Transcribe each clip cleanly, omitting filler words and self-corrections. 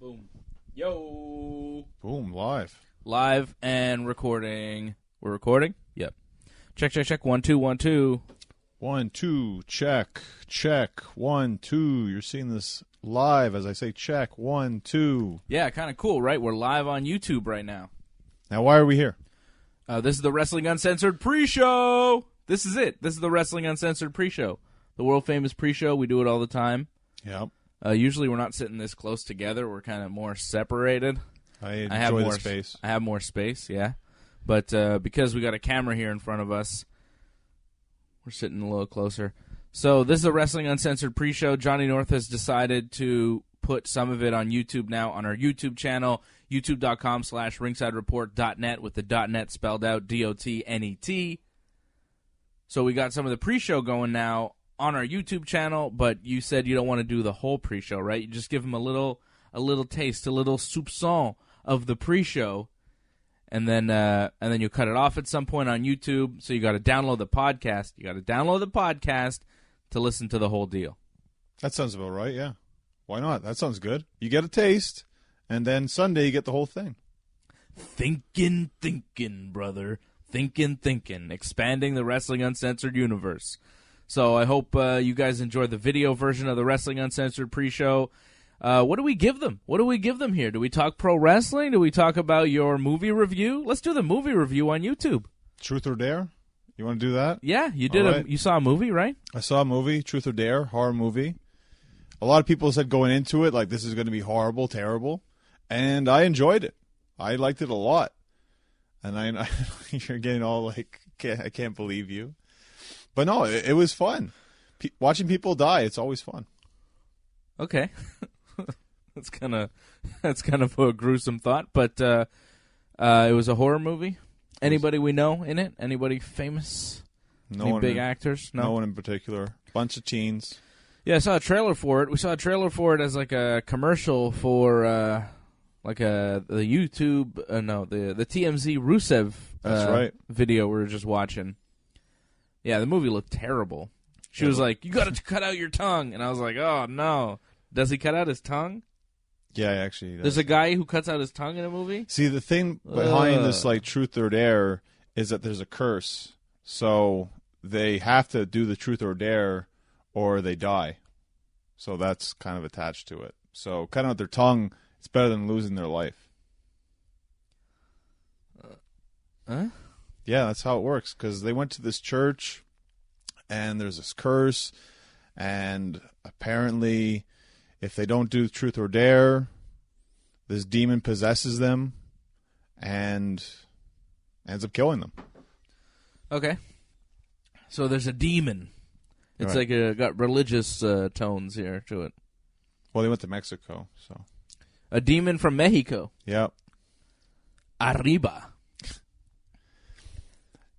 Boom. Yo. Boom, live. Live and recording. We're recording? Yep. Check. 1, 2, 1, 2. 1, 2, check. 1, 2. You're seeing this live as I say check. 1, 2. Yeah, kind of cool, right? We're live on YouTube right now. Now, why are we here? This is the Wrestling Uncensored pre-show. This is it. This is the Wrestling Uncensored pre-show. The world-famous pre-show. We do it all the time. Yep. Usually we're not sitting this close together. We're kind of more separated. I enjoy the space. I have more space, yeah. But because we got a camera here in front of us, we're sitting a little closer. So this is a Wrestling Uncensored pre-show. Johnny North has decided to put some of it on YouTube now on our YouTube channel, youtube.com/ringsidereport.net with the .net spelled out, DOTNET. So we got some of the pre-show going now on our YouTube channel, but you said you don't want to do the whole pre-show, right? You just give them a little taste, a little soupçon of the pre-show, and then you cut it off at some point on YouTube. So you got to download the podcast. You got to download the podcast to listen to the whole deal. That sounds about right, yeah. Why not? That sounds good. You get a taste, and then Sunday you get the whole thing. Thinking, brother. Thinking. Expanding the Wrestling Uncensored universe. So I hope you guys enjoyed the video version of the Wrestling Uncensored pre-show. What do we give them? What do we give them here? Do we talk pro wrestling? Do we talk about your movie review? Let's do the movie review on YouTube. Truth or Dare? You want to do that? Yeah, you did. Right. You saw a movie, right? I saw a movie, Truth or Dare, horror movie. A lot of people said going into it, like, this is going to be horrible, terrible. And I enjoyed it. I liked it a lot. And I you're getting all like, I can't believe you. But no, it was fun. Watching people die, it's always fun. Okay. That's kind of a gruesome thought, but it was a horror movie. Anybody we know in it? Anybody famous? Any big actors? No one in particular. Bunch of teens. Yeah, I saw a trailer for it. We saw a trailer for it as like a commercial for the YouTube. The TMZ Rusev. That's right. Video we were just watching. Yeah, the movie looked terrible. She was like, "You got to cut out your tongue," and I was like, "Oh no!" Does he cut out his tongue? Yeah, actually, he does. There's a guy who cuts out his tongue in a movie. See, the thing behind this, like, Truth or Dare, is that there's a curse. So they have to do the Truth or Dare, or they die. So that's kind of attached to it. So cutting out their tongue, it's better than losing their life. Huh? Yeah, that's how it works. Because they went to this church, and there's this curse, and apparently, if they don't do Truth or Dare, this demon possesses them, and ends up killing them. Okay. So there's a demon. It's right. like got religious tones here to it. Well, they went to Mexico, so. A demon from Mexico. Yep. Arriba.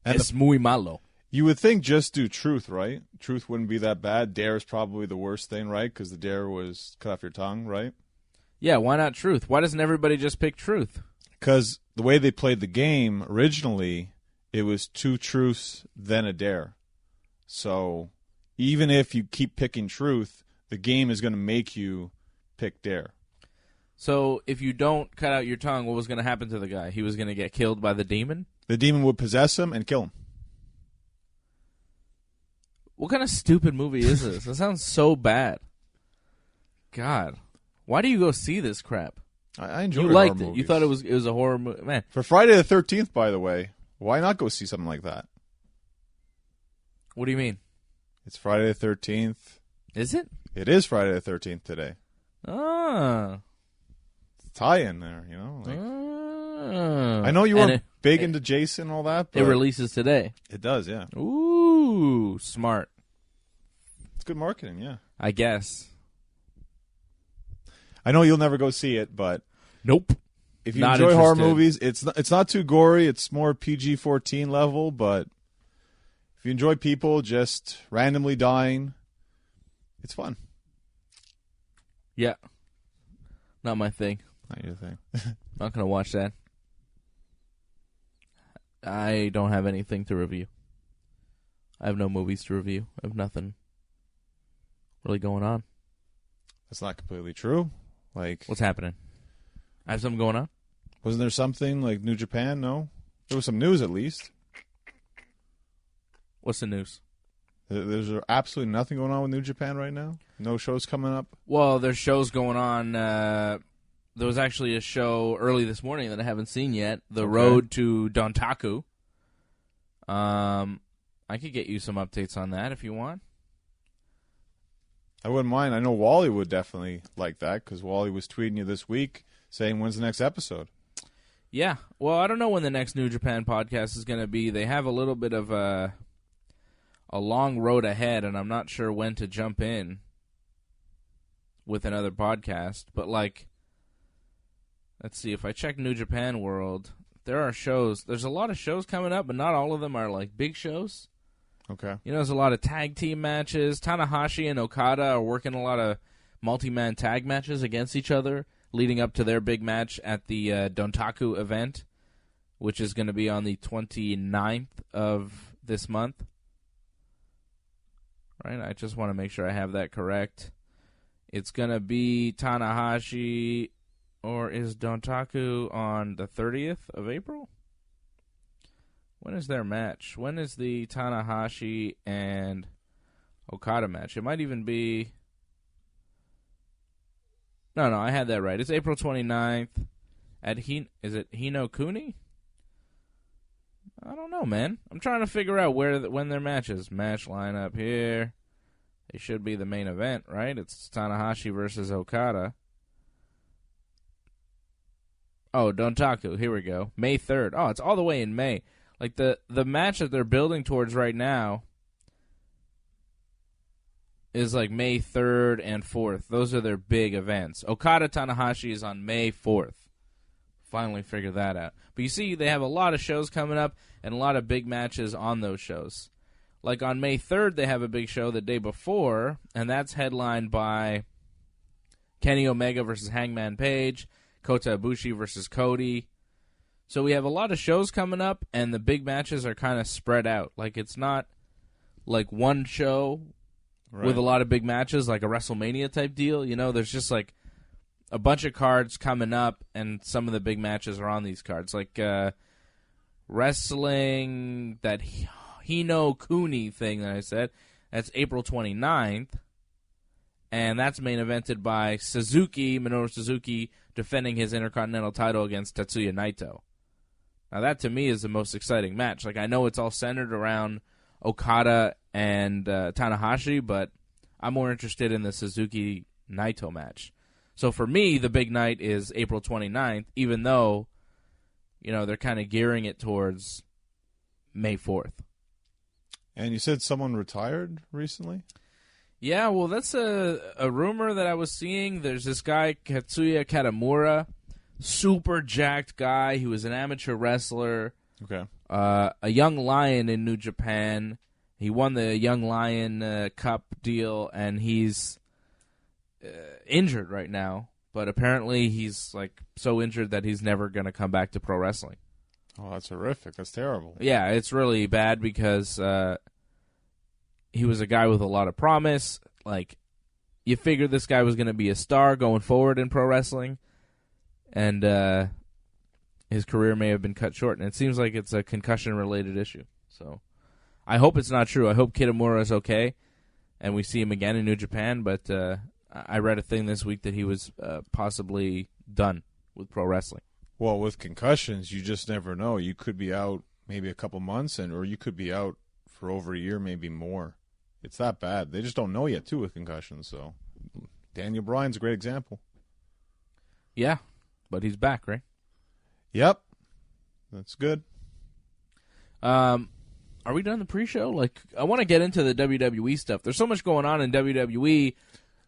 And es muy malo. You would think just do Truth, right? Truth wouldn't be that bad. Dare is probably the worst thing, right? Because the Dare was cut off your tongue, right? Yeah, why not Truth? Why doesn't everybody just pick Truth? Because the way they played the game, originally, it was 2 truths, then a Dare. So even if you keep picking Truth, the game is going to make you pick Dare. So if you don't cut out your tongue, what was going to happen to the guy? He was going to get killed by the demon? The demon would possess him and kill him. What kind of stupid movie is this? That sounds so bad. God. Why do you go see this crap? I enjoyed it. You liked it. You thought it was a horror movie. Man. For Friday the 13th, by the way, why not go see something like that? What do you mean? It's Friday the 13th. Is it? It is Friday the 13th today. Ah. It's a tie-in there, you know? I know you weren't big into Jason and all that, but it releases today. It does, yeah. Ooh, smart. It's good marketing, yeah. I guess. I know you'll never go see it, but nope. If you not enjoy interested. horror movies, it's not too gory. It's more PG-14 level, but if you enjoy people just randomly dying, it's fun. Yeah. Not my thing. Not your thing. Not going to watch that. I don't have anything to review. I have no movies to review. I have nothing really going on. That's not completely true. Like, what's happening? I have something going on. Wasn't there something like New Japan? No? There was some news at least. What's the news? There's absolutely nothing going on with New Japan right now? No shows coming up? Well, there's shows going on. There was actually a show early this morning that I haven't seen yet. The Road to Dontaku. I could get you some updates on that if you want. I wouldn't mind. I know Wally would definitely like that because Wally was tweeting you this week saying, when's the next episode? Yeah. Well, I don't know when the next New Japan podcast is going to be. They have a little bit of a long road ahead, and I'm not sure when to jump in with another podcast. But, like, let's see. If I check New Japan World, there are shows. There's a lot of shows coming up, but not all of them are, like, big shows. Okay. You know, there's a lot of tag team matches. Tanahashi and Okada are working a lot of multi-man tag matches against each other, leading up to their big match at the Dontaku event, which is going to be on the 29th of this month. Right? I just want to make sure I have that correct. It's going to be Tanahashi, or is Dontaku on the 30th of April? When is their match? When is the Tanahashi and Okada match? It might even be... No, I had that right. It's April 29th at is it Hino Kuni? I don't know, man. I'm trying to figure out when their match is. Match lineup here. It should be the main event, right? It's Tanahashi versus Okada. Oh, Dontaku. Here we go. May 3rd. Oh, it's all the way in May. Like, the match that they're building towards right now is like May 3rd and 4th. Those are their big events. Okada Tanahashi is on May 4th. Finally figured that out. But you see, they have a lot of shows coming up and a lot of big matches on those shows. Like on May 3rd, they have a big show the day before, and that's headlined by Kenny Omega versus Hangman Page, Kota Ibushi versus Cody. So we have a lot of shows coming up, and the big matches are kind of spread out. Like, it's not like one show with a lot of big matches, like a WrestleMania type deal. You know, there's just like a bunch of cards coming up, and some of the big matches are on these cards. Like wrestling, that Hino Kuni thing that I said, that's April 29th, and that's main evented by Minoru Suzuki, defending his Intercontinental title against Tetsuya Naito. Now, that to me is the most exciting match. Like, I know it's all centered around Okada and Tanahashi, but I'm more interested in the Suzuki-Naito match. So for me, the big night is April 29th, even though, you know, they're kind of gearing it towards May 4th. And you said someone retired recently? Yeah, well, that's a rumor that I was seeing. There's this guy, Katsuya Katamura, super jacked guy. He was an amateur wrestler. Okay. A young lion in New Japan. He won the Young Lion Cup deal, and he's injured right now. But apparently he's like so injured that he's never going to come back to pro wrestling. Oh, that's horrific. That's terrible. Yeah, it's really bad because he was a guy with a lot of promise. Like, you figured this guy was going to be a star going forward in pro wrestling, and his career may have been cut short. And it seems like it's a concussion-related issue. So I hope it's not true. I hope Kitamura is okay, and we see him again in New Japan. But I read a thing this week that he was possibly done with pro wrestling. Well, with concussions, you just never know. You could be out maybe a couple months, or you could be out for over a year, maybe more. It's that bad. They just don't know yet, too, with concussions. So Daniel Bryan's a great example. Yeah, but he's back, right? Yep. That's good. Are we done the pre-show? Like, I want to get into the WWE stuff. There's so much going on in WWE.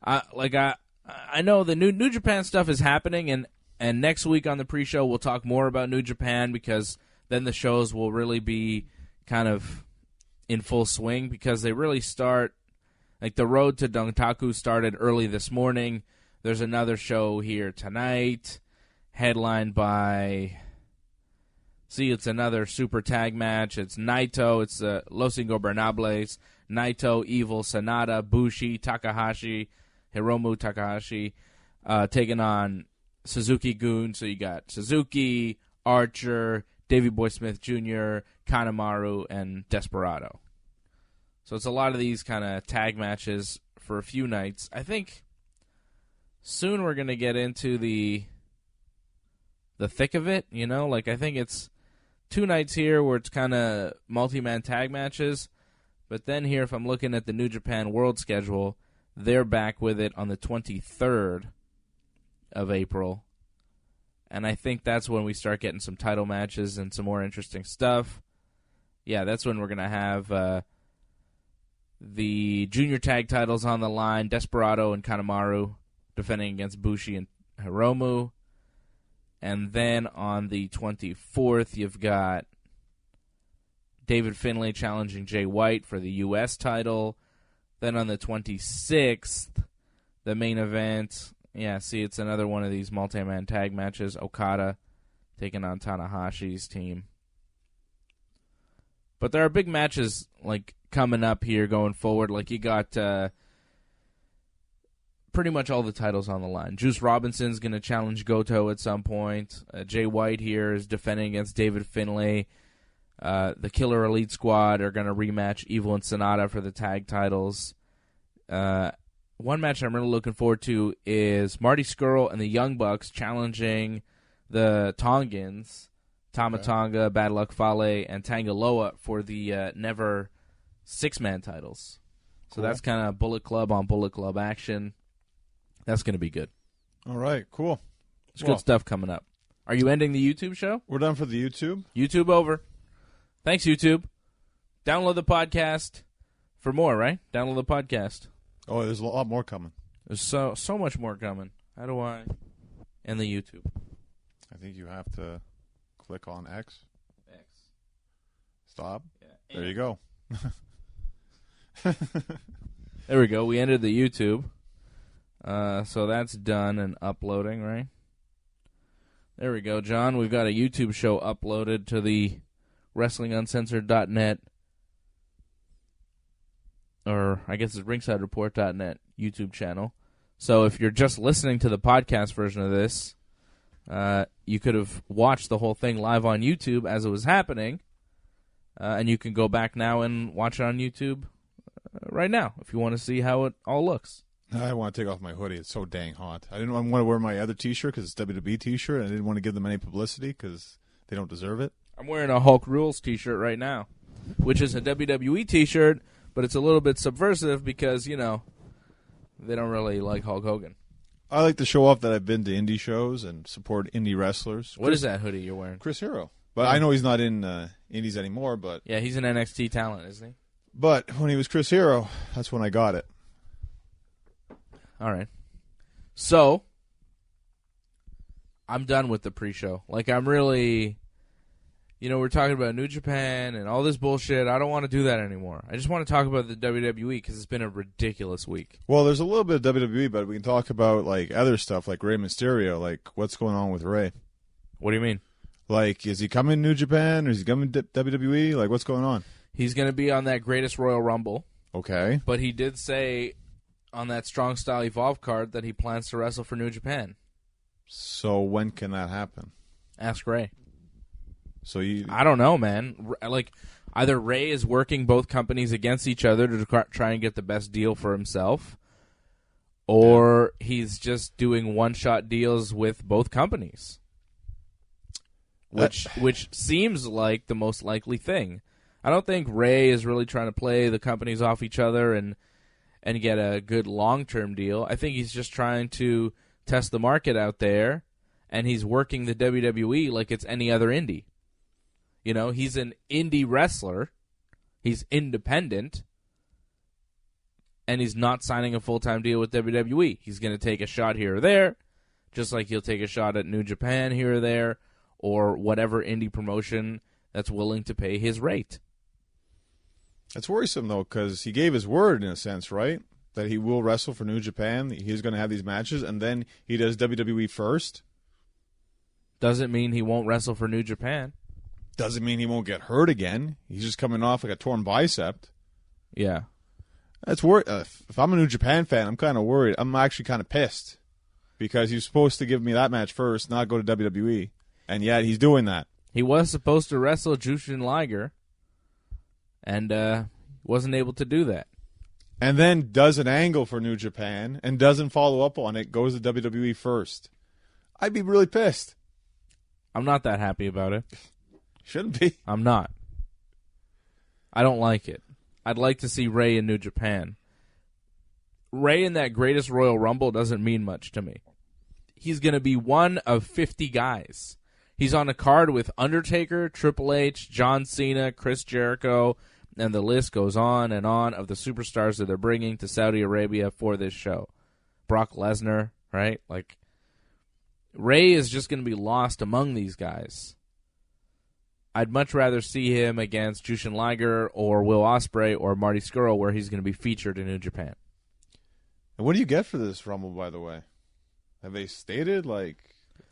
I know the New Japan stuff is happening, and next week on the pre-show we'll talk more about New Japan, because then the shows will really be kind of in full swing, because they really start, like the Road to Dontaku started early this morning. There's another show here tonight, headlined by, it's another super tag match. It's Naito, it's Los Ingobernables, Naito, Evil, Sanada, Bushi, Takahashi, Hiromu Takahashi, taking on Suzuki-gun, so you got Suzuki, Archer, Davey Boy Smith Jr., Kanemaru, and Desperado. So it's a lot of these kind of tag matches for a few nights. I think soon we're going to get into the thick of it, you know? Like, I think it's 2 nights here where it's kind of multi-man tag matches. But then here, if I'm looking at the New Japan World schedule, they're back with it on the 23rd of April. And I think that's when we start getting some title matches and some more interesting stuff. Yeah, that's when we're going to have the junior tag titles on the line. Desperado and Kanemaru defending against Bushi and Hiromu. And then on the 24th, you've got David Finlay challenging Jay White for the U.S. title. Then on the 26th, the main event. Yeah, see, it's another one of these multi-man tag matches. Okada taking on Tanahashi's team. But there are big matches like coming up here going forward. Like you got pretty much all the titles on the line. Juice Robinson's going to challenge Goto at some point. Jay White here is defending against David Finlay. The Killer Elite Squad are going to rematch Evil and Sonata for the tag titles. One match I'm really looking forward to is Marty Scurll and the Young Bucks challenging the Tongans, Tama Tonga, Bad Luck Fale, and Tangaloa for the Never 6-man titles. So Cool. that's kind of Bullet Club on Bullet Club action. That's going to be good. All right, cool. There's good stuff coming up. Are you ending the YouTube show? We're done for the YouTube. YouTube over. Thanks, YouTube. Download the podcast for more, right? Download the podcast. Oh, there's a lot more coming. There's so much more coming. How do I end the YouTube? I think you have to click on X. X. Stop. Yeah. There you go. There we go. We ended the YouTube. So that's done and uploading, right? There we go, John. We've got a YouTube show uploaded to the WrestlingUncensored.net, or I guess it's RingsideReport.net YouTube channel. So if you're just listening to the podcast version of this, you could have watched the whole thing live on YouTube as it was happening, and you can go back now and watch it on YouTube right now if you want to see how it all looks. I want to take off my hoodie. It's so dang hot. I didn't want to wear my other T-shirt because it's WWE T-shirt, and I didn't want to give them any publicity because they don't deserve it. I'm wearing a Hulk Rules T-shirt right now, which is a WWE T-shirt, but it's a little bit subversive because, you know, they don't really like Hulk Hogan. I like to show off that I've been to indie shows and support indie wrestlers. What is that hoodie you're wearing? Chris Hero. But I know he's not in indies anymore. But yeah, he's an NXT talent, isn't he? But when he was Chris Hero, that's when I got it. All right. So, I'm done with the pre-show. Like, I'm really, you know, we're talking about New Japan and all this bullshit. I don't want to do that anymore. I just want to talk about the WWE because it's been a ridiculous week. Well, there's a little bit of WWE, but we can talk about, like, other stuff, like Rey Mysterio. Like, what's going on with Rey? What do you mean? Like, is he coming to New Japan or is he coming to WWE? Like, what's going on? He's going to be on that Greatest Royal Rumble. Okay. But he did say on that Strong Style Evolve card that he plans to wrestle for New Japan. So when can that happen? Ask Ray. So you, I don't know, man. Like, either Ray is working both companies against each other to try and get the best deal for himself, or he's just doing one-shot deals with both companies, which seems like the most likely thing. I don't think Ray is really trying to play the companies off each other and get a good long-term deal. I think he's just trying to test the market out there, and he's working the WWE like it's any other indie. You know, he's an indie wrestler. He's independent, and he's not signing a full-time deal with WWE. He's going to take a shot here or there, just like he'll take a shot at New Japan here or there, or whatever indie promotion that's willing to pay his rate. That's worrisome, though, because he gave his word, in a sense, right? That he will wrestle for New Japan. He's going to have these matches, and then he does WWE first. Doesn't mean he won't wrestle for New Japan. Doesn't mean he won't get hurt again. He's just coming off like a torn bicep. Yeah. That's worried. If I'm a New Japan fan, I'm kind of worried. I'm actually kind of pissed. because he's supposed to give me that match first, not go to WWE, and yet he's doing that. He was supposed to wrestle Jushin Liger, and wasn't able to do that. And then does an angle for New Japan and doesn't follow up on it, goes to WWE first. I'd be really pissed. I'm not that happy about it. Shouldn't be. I'm not. I don't like it. I'd like to see Ray in New Japan. Ray in that Greatest Royal Rumble doesn't mean much to me. He's going to be one of 50 guys. He's on a card with Undertaker, Triple H, John Cena, Chris Jericho, and the list goes on and on of the superstars that they're bringing to Saudi Arabia for this show. Brock Lesnar, right? Like, Ray is just going to be lost among these guys. I'd much rather see him against Jushin Liger or Will Ospreay or Marty Scurll, where he's going to be featured in New Japan. And what do you get for this Rumble, by the way? Have they stated, like,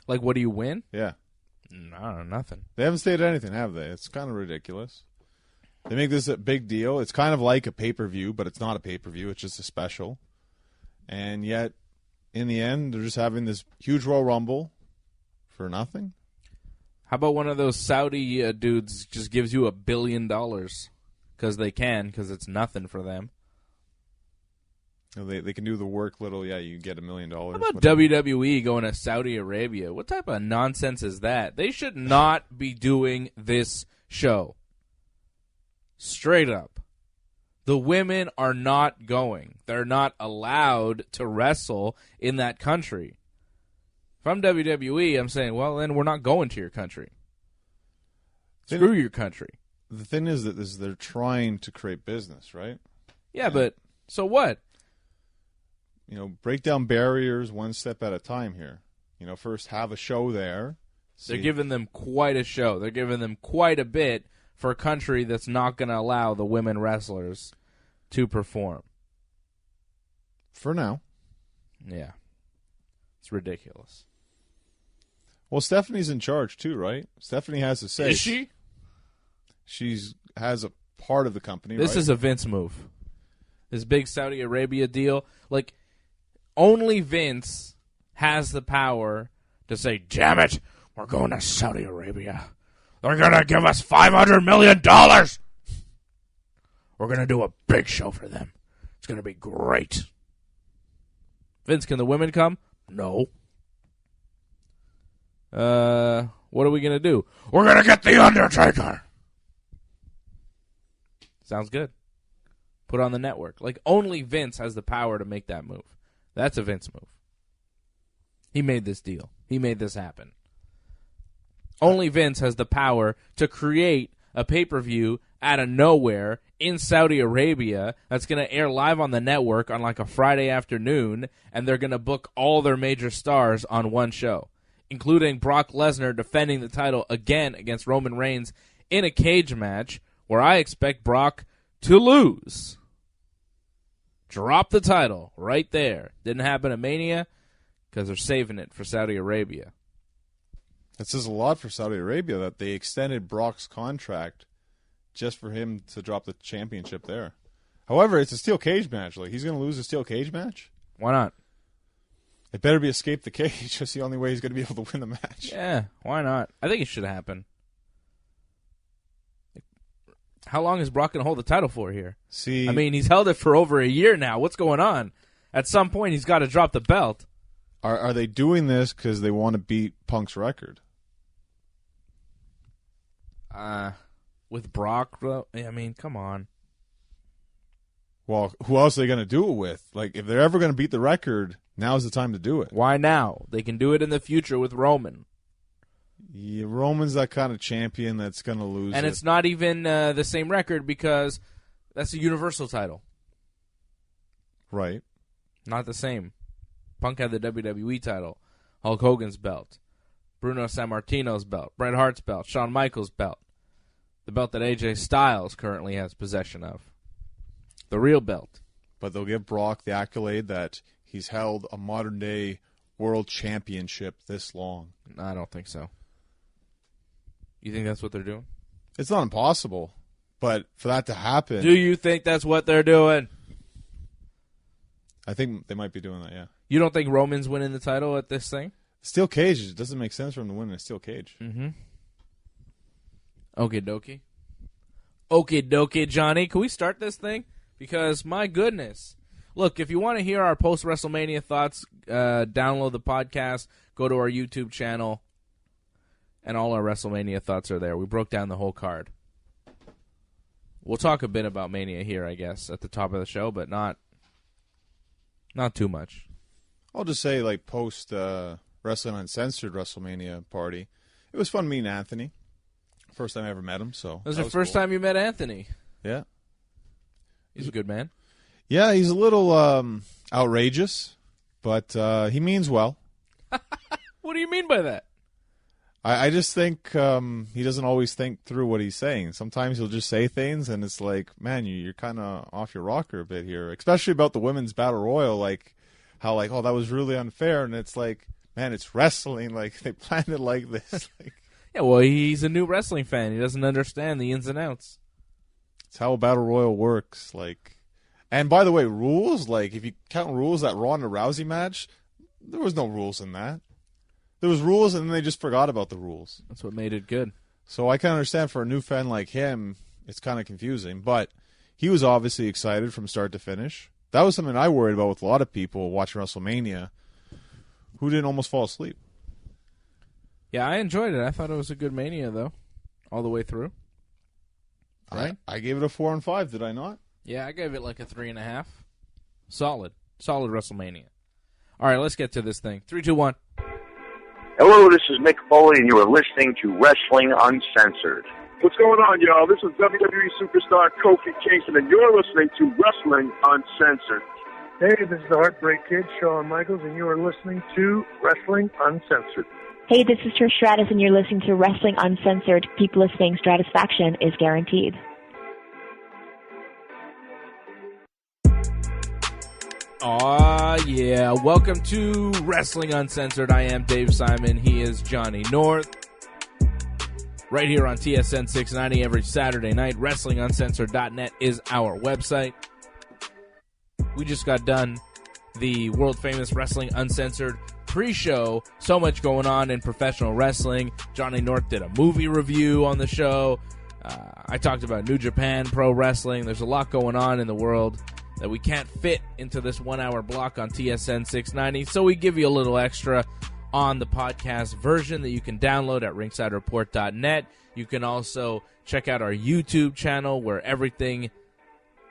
what do you win? Yeah. No, nothing. They haven't stated anything, have they? It's kind of ridiculous. They make this a big deal. It's kind of like a pay-per-view, but it's not a pay-per-view. It's just a special. And yet, in the end, they're just having this huge Royal Rumble for nothing. How about one of those Saudi dudes just gives you $1 billion because they can, because it's nothing for them? They can do the work little, yeah, you get $1 million. How about WWE going to Saudi Arabia? What type of nonsense is that? They should not be doing this show. Straight up. The women are not going. They're not allowed to wrestle in that country. If I'm WWE, I'm saying, well, then we're not going to your country. Screw your country. The thing is that they're trying to create business, right? Yeah, but so what? Break down barriers one step at a time here. First have a show there. They're giving them quite a show. They're giving them quite a bit for a country that's not going to allow the women wrestlers to perform. For now. Yeah. It's ridiculous. Well, Stephanie's in charge too, right? Stephanie has a say. Is she? She has a part of the company, This right? is a Vince move. This big Saudi Arabia deal. Like, only Vince has the power to say, damn it, we're going to Saudi Arabia. They're going to give us $500 million. We're going to do a big show for them. It's going to be great. Vince, can the women come? No. What are we going to do? We're going to get The Undertaker. Sounds good. Put on the network. Like, only Vince has the power to make that move. That's a Vince move. He made this deal. He made this happen. Only Vince has the power to create a pay-per-view out of nowhere in Saudi Arabia that's going to air live on the network on like a Friday afternoon, and they're going to book all their major stars on one show, including Brock Lesnar defending the title again against Roman Reigns in a cage match where I expect Brock to lose. Drop the title right there. Didn't happen at Mania because they're saving it for Saudi Arabia. That says a lot for Saudi Arabia that they extended Brock's contract just for him to drop the championship there. However, it's a steel cage match. Like, he's going to lose a steel cage match? Why not? It better be escape the cage. That's the only way he's going to be able to win the match. Yeah, why not? I think it should happen. How long is Brock going to hold the title for here? See, I mean, he's held it for over a year now. What's going on? At some point, he's got to drop the belt. Are they doing this because they want to beat Punk's record? With Brock, though? I mean, come on. Well, who else are they going to do it with? Like, if they're ever going to beat the record, now's the time to do it. Why now? They can do it in the future with Roman. Yeah, Roman's that kind of champion that's going to lose And it's not even the same record because that's a Universal title. Right. Not the same. Punk had the WWE title, Hulk Hogan's belt, Bruno Sammartino's belt, Bret Hart's belt, Shawn Michaels' belt, the belt that AJ Styles currently has possession of. The real belt. But they'll give Brock the accolade that he's held a modern-day world championship this long. I don't think so. You think that's what they're doing? It's not impossible, but for that to happen... Do you think that's what they're doing? I think they might be doing that, yeah. You don't think Roman's winning the title at this thing? Steel cage. It doesn't make sense for him to win in a steel cage. Mm-hmm. Okie dokie. Okie dokie, Johnny. Can we start this thing? Because, my goodness. Look, if you want to hear our post-WrestleMania thoughts, download the podcast, go to our YouTube channel, and all our WrestleMania thoughts are there. We broke down the whole card. We'll talk a bit about Mania here, I guess, at the top of the show, but not too much. I'll just say, like, post Wrestling Uncensored WrestleMania party, it was fun meeting Anthony. First time I ever met him, so That was the first time you met Anthony. Yeah. He's a good man. Yeah, he's a little outrageous, but he means well. What do you mean by that? I just think he doesn't always think through what he's saying. Sometimes he'll just say things, and it's like, man, you're kind of off your rocker a bit here, especially about the women's battle royal, like how, like, oh, that was really unfair, and it's like, man, it's wrestling, like they planned it like this. Like, yeah, well, he's a new wrestling fan. He doesn't understand the ins and outs. it's how a battle royal works, like. And by the way, rules, like if you count rules, that Ronda Rousey match, there was no rules in that. There was rules, and then they just forgot about the rules. That's what made it good. So I can understand for a new fan like him, it's kind of confusing. But he was obviously excited from start to finish. That was something I worried about with a lot of people watching WrestleMania who didn't almost fall asleep. Yeah, I enjoyed it. I thought it was a good Mania, though, all the way through. Right? I gave it a 4 and 5, did I not? Yeah, I gave it like a 3.5. Solid WrestleMania. All right, let's get to this thing. 3, 2, 1. Hello, this is Mick Foley, and you are listening to Wrestling Uncensored. What's going on, y'all? This is WWE superstar Kofi Kingston, and you're listening to Wrestling Uncensored. Hey, this is the Heartbreak Kid, Shawn Michaels, and you are listening to Wrestling Uncensored. Hey, this is Trish Stratus, and you're listening to Wrestling Uncensored. Keep listening. Stratisfaction is guaranteed. Aw, yeah. Welcome to Wrestling Uncensored. I am Dave Simon. He is Johnny North. Right here on TSN 690 every Saturday night. WrestlingUncensored.net is our website. We just got done the world-famous Wrestling Uncensored pre-show. So much going on in professional wrestling. Johnny North did a movie review on the show. I talked about New Japan Pro Wrestling. There's a lot going on in the world that we can't fit into this 1 hour block on TSN 690, so we give you a little extra on the podcast version that you can download at ringsidereport.net. You can also check out our YouTube channel where everything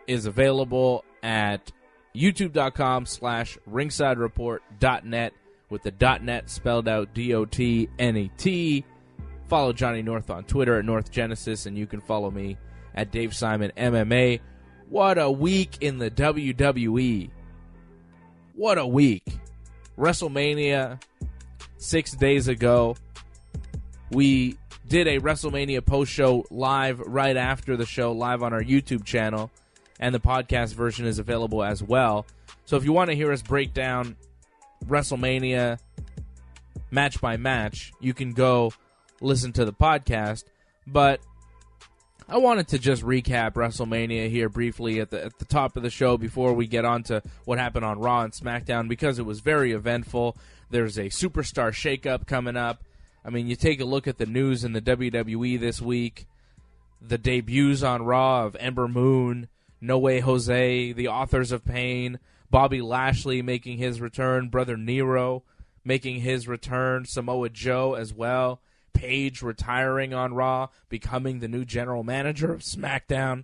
is available at youtube.com/ringsidereport.net with the .net spelled out DOTNET. Follow Johnny North on Twitter at North Genesis, and you can follow me at Dave Simon MMA. What a week in the WWE. What a week. WrestleMania 6 days ago. We did a WrestleMania post-show live right after the show, live on our YouTube channel, and the podcast version is available as well. So if you want to hear us break down WrestleMania match by match, you can go listen to the podcast. But I wanted to just recap WrestleMania here briefly at the top of the show before we get on to what happened on Raw and SmackDown, because it was very eventful. There's a superstar shakeup coming up. I mean, you take a look at the news in the WWE this week. The debuts on Raw of Ember Moon, No Way Jose, the Authors of Pain, Bobby Lashley making his return, Brother Nero making his return, Samoa Joe as well. Paige retiring on Raw, becoming the new general manager of SmackDown.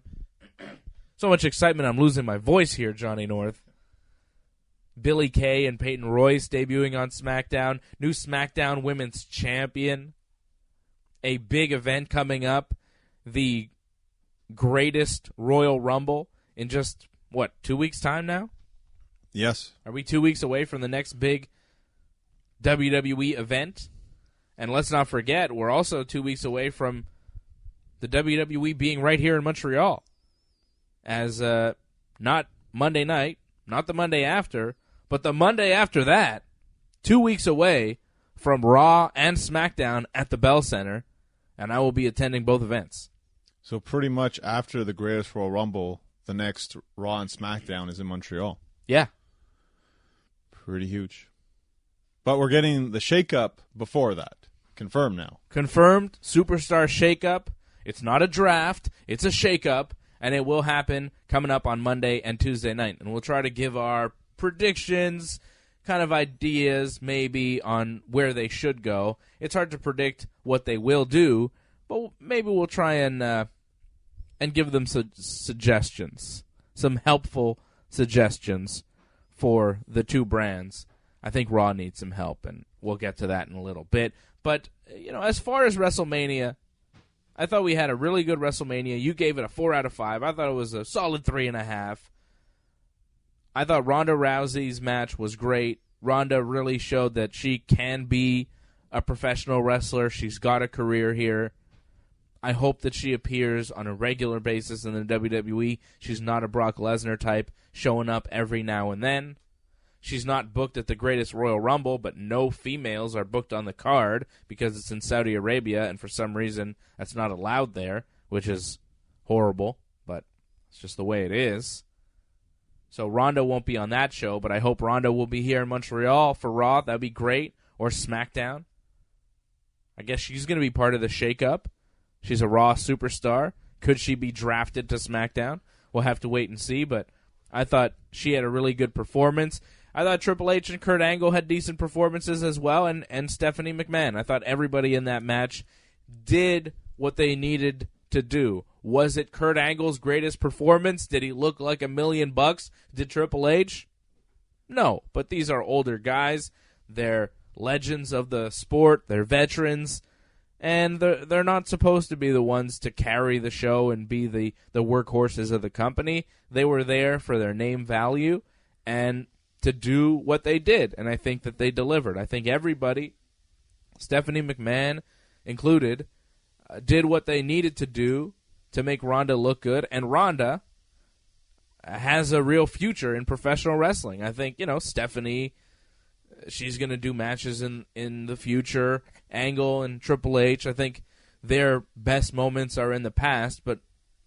So much excitement, I'm losing my voice here, Johnny North. Billie Kay and Peyton Royce debuting on SmackDown. New SmackDown Women's Champion. A big event coming up. The greatest Royal Rumble in just, 2 weeks' time now? Yes. Are we 2 weeks away from the next big WWE event? And let's not forget, we're also 2 weeks away from the WWE being right here in Montreal. As not Monday night, not the Monday after, but the Monday after that, 2 weeks away from Raw and SmackDown at the Bell Center, and I will be attending both events. So pretty much after the Greatest Royal Rumble, the next Raw and SmackDown is in Montreal. Yeah. Pretty huge. But we're getting the shakeup before that. Confirmed now. Confirmed superstar shakeup. It's not a draft. It's a shakeup, and it will happen coming up on Monday and Tuesday night. And we'll try to give our predictions, kind of ideas maybe on where they should go. It's hard to predict what they will do, but maybe we'll try and give them suggestions, some helpful suggestions for the two brands. I think Raw needs some help, and we'll get to that in a little bit. But, as far as WrestleMania, I thought we had a really good WrestleMania. You gave it a 4 out of 5. I thought it was a solid 3.5. I thought Ronda Rousey's match was great. Ronda really showed that she can be a professional wrestler. She's got a career here. I hope that she appears on a regular basis in the WWE. She's not a Brock Lesnar type, showing up every now and then. She's not booked at the Greatest Royal Rumble, but no females are booked on the card because it's in Saudi Arabia, and for some reason that's not allowed there, which is horrible, but it's just the way it is. So Ronda won't be on that show, but I hope Ronda will be here in Montreal for Raw. That would be great. Or SmackDown. I guess she's going to be part of the shakeup. She's a Raw superstar. Could she be drafted to SmackDown? We'll have to wait and see, but I thought she had a really good performance. I thought Triple H and Kurt Angle had decent performances as well, and Stephanie McMahon. I thought everybody in that match did what they needed to do. Was it Kurt Angle's greatest performance? Did he look like $1 million? Did Triple H? No, but these are older guys. They're legends of the sport. They're veterans. And they're not supposed to be the ones to carry the show and be the workhorses of the company. They were there for their name value and to do what they did. And I think that they delivered. I think everybody, Stephanie McMahon included, did what they needed to do to make Ronda look good. And Ronda has a real future in professional wrestling. I think, Stephanie, she's going to do matches in the future. Angle and Triple H, I think their best moments are in the past, but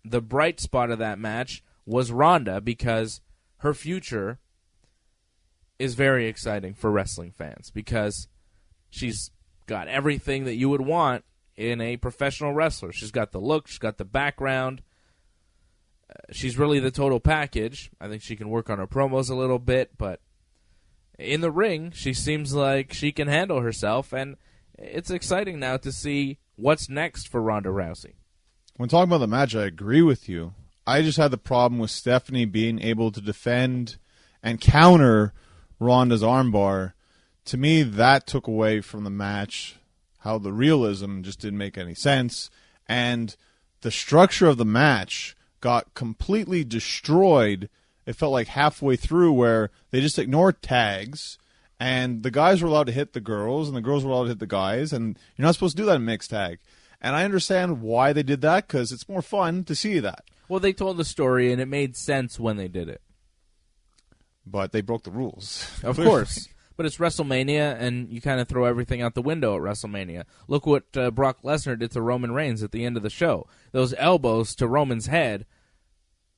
the bright spot of that match was Ronda because her future is very exciting for wrestling fans because she's got everything that you would want in a professional wrestler. She's got the look, she's got the background. She's really the total package. I think she can work on her promos a little bit, but in the ring, she seems like she can handle herself, and it's exciting now to see what's next for Ronda Rousey. When talking about the match, I agree with you. I just had the problem with Stephanie being able to defend and counter Ronda's armbar. To me, that took away from the match, how the realism just didn't make any sense, and the structure of the match got completely destroyed. It felt like halfway through where they just ignored tags, and the guys were allowed to hit the girls, and the girls were allowed to hit the guys, and you're not supposed to do that in mixed tag. And I understand why they did that, because it's more fun to see that. Well, they told the story, and it made sense when they did it. But they broke the rules. Of course. But it's WrestleMania, and you kind of throw everything out the window at WrestleMania. Look what Brock Lesnar did to Roman Reigns at the end of the show. Those elbows to Roman's head,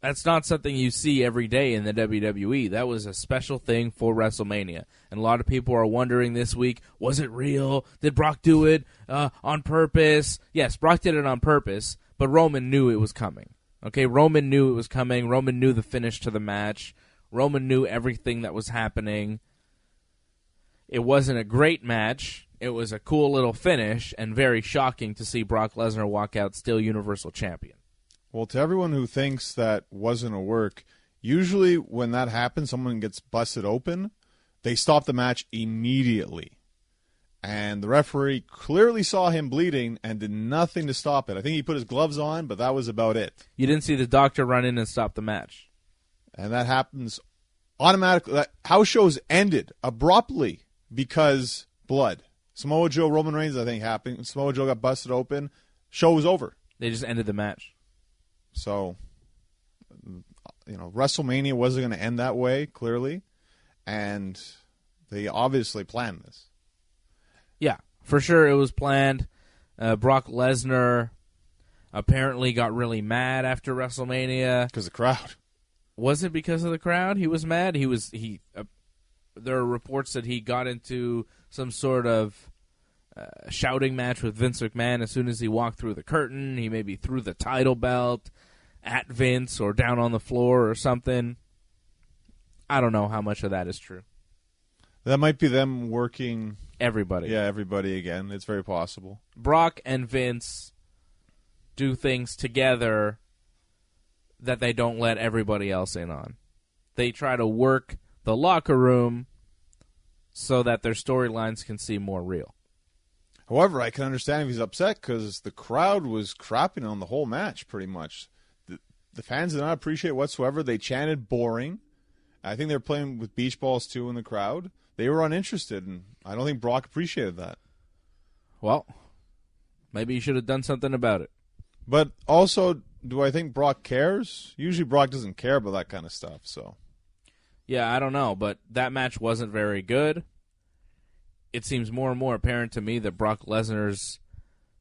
that's not something you see every day in the WWE. That was a special thing for WrestleMania. And a lot of people are wondering this week, was it real? Did Brock do it on purpose? Yes, Brock did it on purpose, but Roman knew it was coming. Okay, Roman knew it was coming. Roman knew the finish to the match. Roman knew everything that was happening. It wasn't a great match. It was a cool little finish and very shocking to see Brock Lesnar walk out still Universal Champion. Well, to everyone who thinks that wasn't a work, usually when that happens, someone gets busted open, they stop the match immediately. And the referee clearly saw him bleeding and did nothing to stop it. I think he put his gloves on, but that was about it. You didn't see the doctor run in and stop the match. And that happens automatically. House shows ended abruptly because blood. Samoa Joe, Roman Reigns, I think, happened. Samoa Joe got busted open. Show was over. They just ended the match. So, WrestleMania wasn't going to end that way, clearly. And they obviously planned this. Yeah, for sure it was planned. Brock Lesnar apparently got really mad after WrestleMania. Because of the crowd. Was it because of the crowd? He was mad? He there are reports that he got into some sort of shouting match with Vince McMahon as soon as he walked through the curtain. He maybe threw the title belt at Vince or down on the floor or something. I don't know how much of that is true. That might be them working... Everybody. Yeah, everybody again. It's very possible. Brock and Vince do things together that they don't let everybody else in on. They try to work the locker room so that their storylines can seem more real. However, I can understand if he's upset because the crowd was crapping on the whole match pretty much. The fans did not appreciate it whatsoever. They chanted boring. I think they were playing with beach balls too in the crowd. They were uninterested, and I don't think Brock appreciated that. Well, maybe you should have done something about it. But also, do I think Brock cares? Usually Brock doesn't care about that kind of stuff. So, yeah, I don't know, but that match wasn't very good. It seems more and more apparent to me that Brock Lesnar's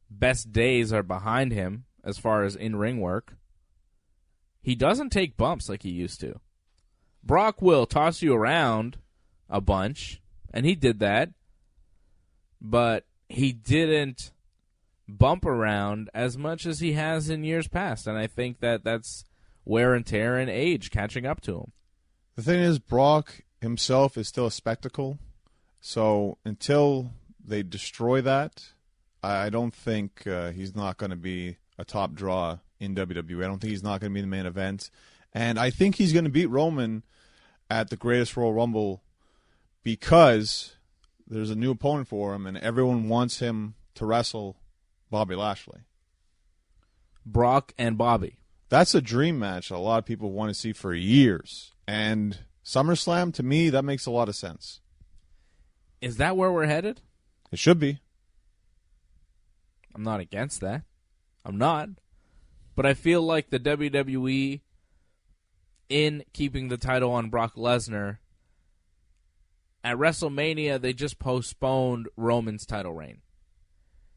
best days are behind him as far as in-ring work. He doesn't take bumps like he used to. Brock will toss you around a bunch, and he did that, but he didn't bump around as much as he has in years past, and I think that that's wear and tear and age catching up to him. The thing is, Brock himself is still a spectacle, so until they destroy that, I don't think he's not going to be a top draw in WWE. I don't think he's not going to be the main event, and I think he's going to beat Roman at the Greatest Royal Rumble because there's a new opponent for him, and everyone wants him to wrestle Bobby Lashley. Brock and Bobby. That's a dream match a lot of people want to see for years. And SummerSlam, to me, that makes a lot of sense. Is that where we're headed? It should be. I'm not against that. I'm not. But I feel like the WWE, in keeping the title on Brock Lesnar, at WrestleMania, they just postponed Roman's title reign.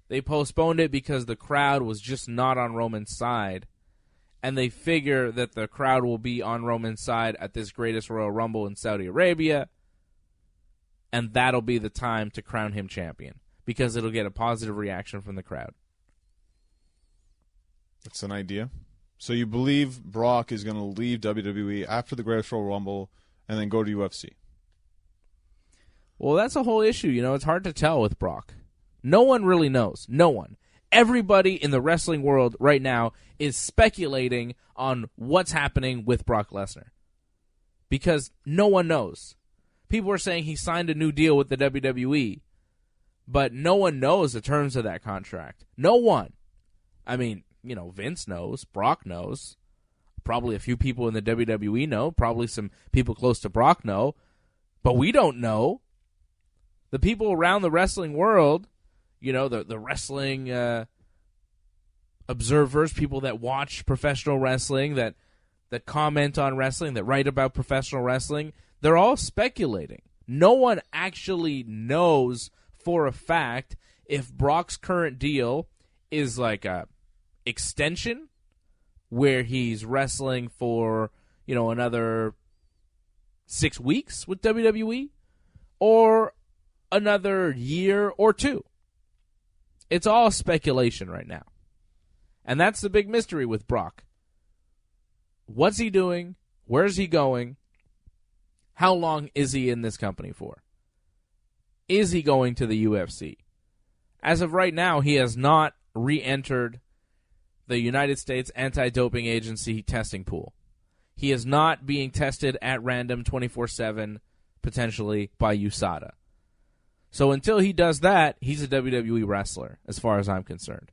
They postponed it because the crowd was just not on Roman's side, and they figure that the crowd will be on Roman's side at this Greatest Royal Rumble in Saudi Arabia, and that'll be the time to crown him champion because it'll get a positive reaction from the crowd. That's an idea. So you believe Brock is going to leave WWE after the Greatest Royal Rumble and then go to UFC? Well, that's a whole issue. You know, it's hard to tell with Brock. No one really knows. No one. Everybody in the wrestling world right now is speculating on what's happening with Brock Lesnar because no one knows. People are saying he signed a new deal with the WWE, but no one knows the terms of that contract. No one. I mean, you know, Vince knows. Brock knows. Probably a few people in the WWE know. Probably some people close to Brock know. But we don't know. The people around the wrestling world, you know, the wrestling observers, people that watch professional wrestling, that comment on wrestling, that write about professional wrestling, they're all speculating. No one actually knows for a fact if Brock's current deal is like a extension where he's wrestling for, you know, another 6 weeks with WWE or another year or two. It's all speculation right now. And that's the big mystery with Brock. What's he doing? Where's he going? How long is he in this company for? Is he going to the UFC? As of right now, he has not re-entered the United States Anti-Doping Agency testing pool. He is not being tested at random 24/7, potentially, by USADA. So until he does that, he's a WWE wrestler, as far as I'm concerned.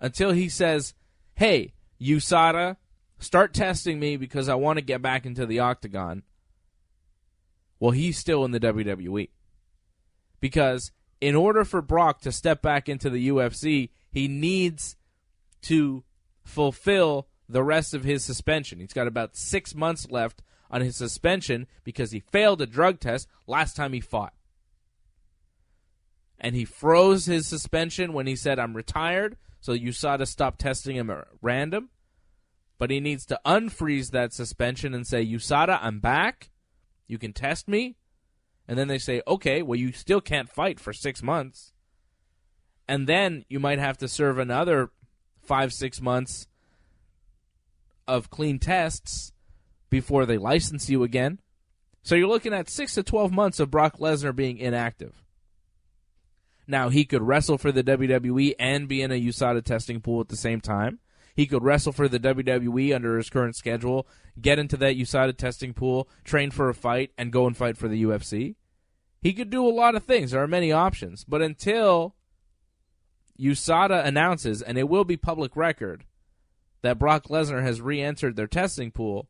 Until he says, hey, USADA, start testing me because I want to get back into the octagon, well, he's still in the WWE. Because in order for Brock to step back into the UFC, he needs to fulfill the rest of his suspension. He's got about 6 months left on his suspension because he failed a drug test last time he fought. And he froze his suspension when he said, I'm retired, so USADA stopped testing him at random. But he needs to unfreeze that suspension and say, USADA, I'm back. You can test me, And then they say, okay, well, you still can't fight for 6 months. And then you might have to serve another 5-6 months of clean tests before they license you again. So you're looking at 6 to 12 months of Brock Lesnar being inactive. Now, he could wrestle for the WWE and be in a USADA testing pool at the same time. He could wrestle for the WWE under his current schedule, get into that USADA testing pool, train for a fight, and go and fight for the UFC. He could do a lot of things. There are many options. But until USADA announces, and it will be public record, that Brock Lesnar has re-entered their testing pool,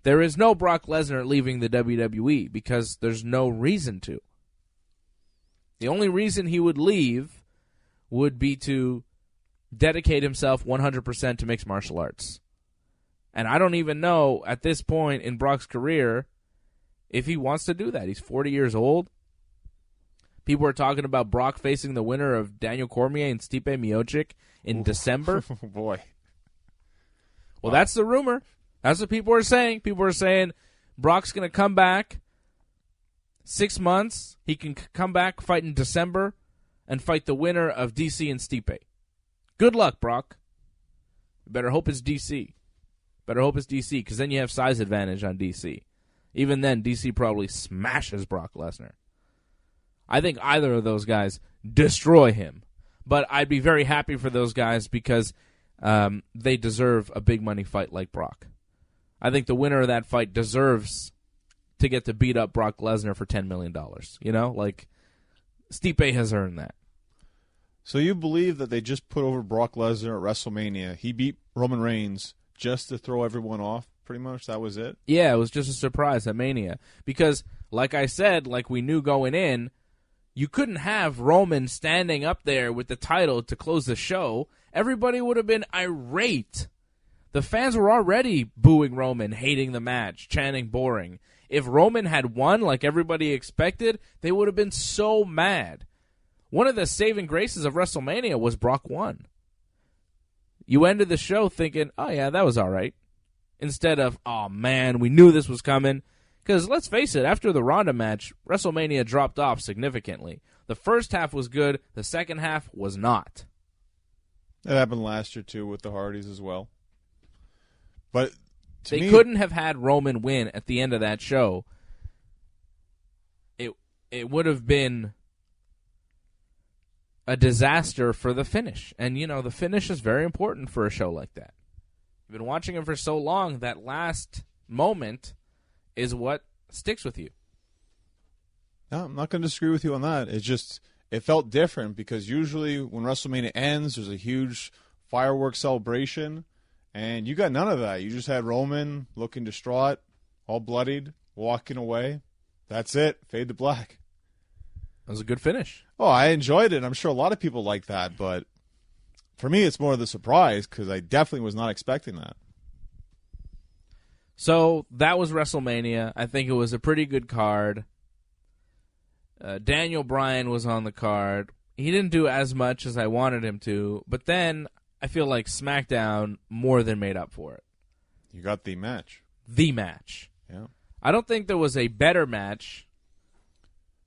there is no Brock Lesnar leaving the WWE because there's no reason to. The only reason he would leave would be to dedicate himself 100% to mixed martial arts. And I don't even know at this point in Brock's career if he wants to do that. He's 40 years old. People are talking about Brock facing the winner of Daniel Cormier and Stipe Miocic in December. Oh, boy. Well, that's the rumor. That's what people are saying. People are saying Brock's going to come back 6 months. He can come back, fight in December, and fight the winner of DC and Stipe. Good luck, Brock. You better hope it's DC. Better hope it's DC, because then you have size advantage on DC. Even then, DC probably smashes Brock Lesnar. I think either of those guys destroy him. But I'd be very happy for those guys because they deserve a big money fight like Brock. I think the winner of that fight deserves to get to beat up Brock Lesnar for $10 million. You know, like Stipe has earned that. So you believe that they just put over Brock Lesnar at WrestleMania? He beat Roman Reigns just to throw everyone off, pretty much? That was it? Yeah, it was just a surprise at Mania. Because, like I said, like we knew going in, you couldn't have Roman standing up there with the title to close the show. Everybody would have been irate. The fans were already booing Roman, hating the match, chanting boring. If Roman had won like everybody expected, they would have been so mad. One of the saving graces of WrestleMania was Brock won. You ended the show thinking, oh yeah, that was all right. Instead of, oh man, we knew this was coming. Because let's face it, after the Ronda match, WrestleMania dropped off significantly. The first half was good, the second half was not. That happened last year too with the Hardys as well. But they couldn't have had Roman win at the end of that show. It would have been a disaster for the finish. And, you know, the finish is very important for a show like that. You've been watching him for so long, that last moment is what sticks with you. No, I'm not going to disagree with you on that. It felt different because usually when WrestleMania ends, there's a huge fireworks celebration, and you got none of that. You just had Roman looking distraught, all bloodied, walking away. That's it. Fade to black. It was a good finish. Oh, I enjoyed it. I'm sure a lot of people like that, but for me, it's more of the surprise because I definitely was not expecting that. So that was WrestleMania. I think it was a pretty good card. Daniel Bryan was on the card. He didn't do as much as I wanted him to, but then I feel like SmackDown more than made up for it. You got the match. The match. Yeah. I don't think there was a better match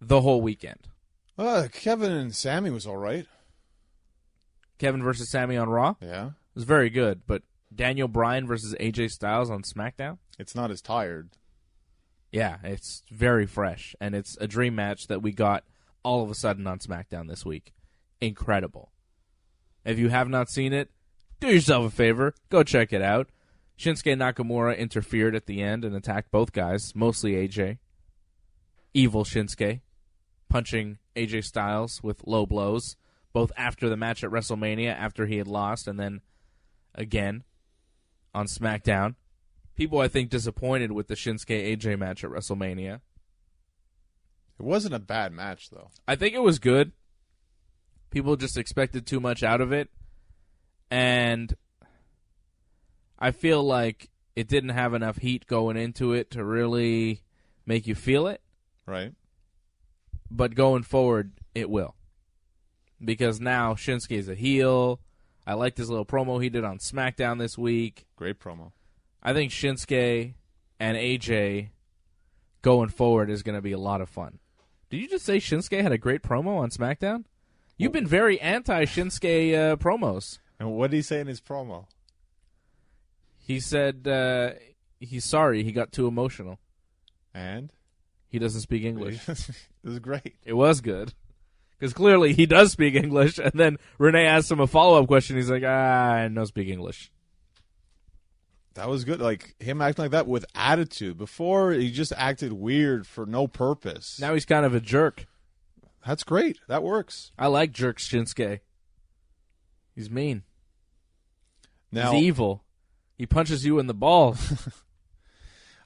the whole weekend. Kevin and Sammy was all right. Kevin versus Sammy on Raw? Yeah. It was very good, but Daniel Bryan versus AJ Styles on SmackDown? It's not as tired. Yeah, it's very fresh, and it's a dream match that we got all of a sudden on SmackDown this week. Incredible. If you have not seen it, do yourself a favor. Go check it out. Shinsuke Nakamura interfered at the end and attacked both guys, mostly AJ. Evil Shinsuke, punching AJ Styles with low blows, both after the match at WrestleMania, after he had lost, and then again on SmackDown. People, I think, disappointed with the Shinsuke-AJ match at WrestleMania. It wasn't a bad match, though. I think it was good. People just expected too much out of it. And I feel like it didn't have enough heat going into it to really make you feel it. Right. But going forward, it will. Because now Shinsuke is a heel. I liked his little promo he did on SmackDown this week. Great promo. I think Shinsuke and AJ going forward is going to be a lot of fun. Did you just say Shinsuke had a great promo on SmackDown? You've been very anti-Shinsuke promos. And what did he say in his promo? He said he's sorry he got too emotional. And? He doesn't speak English. It was great. It was good. Because clearly he does speak English, and then Renee asked him a follow-up question. He's like, I don't speak English. That was good. Like, him acting like that with attitude. Before, he just acted weird for no purpose. Now he's kind of a jerk. That's great. That works. I like jerk Shinsuke. He's mean. Now, he's evil. He punches you in the balls.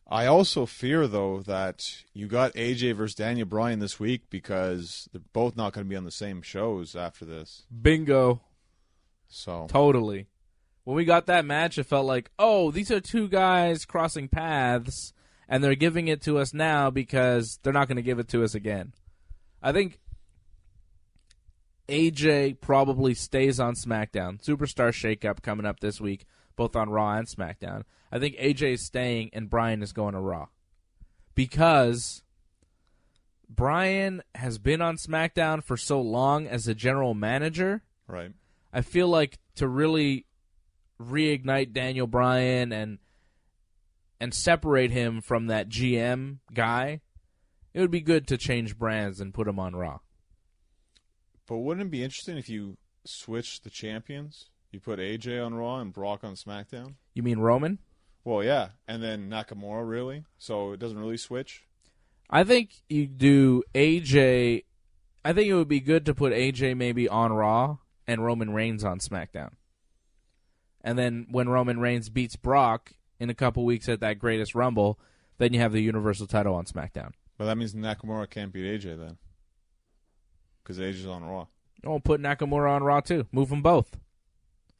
I also fear, though, that you got AJ versus Daniel Bryan this week because they're both not going to be on the same shows after this. Bingo. So Totally. When we got that match, it felt like, oh, these are two guys crossing paths, and they're giving it to us now because they're not going to give it to us again. I think AJ probably stays on SmackDown. Superstar shakeup coming up this week, both on Raw and SmackDown. I think AJ is staying and Bryan is going to Raw. Because Bryan has been on SmackDown for so long as a general manager. right. I feel like to really reignite Daniel Bryan and separate him from that GM guy, it would be good to change brands and put him on Raw. But wouldn't it be interesting if you switched the champions? You put AJ on Raw and Brock on SmackDown? You mean Roman? Well, yeah. And then Nakamura, really? So it doesn't really switch? I think you do AJ. I think it would be good to put AJ maybe on Raw and Roman Reigns on SmackDown. And then when Roman Reigns beats Brock in a couple weeks at that Greatest Rumble, then you have the Universal title on SmackDown. But that means Nakamura can't beat AJ then. Because AJ's on Raw. Oh, put Nakamura on Raw too. Move them both.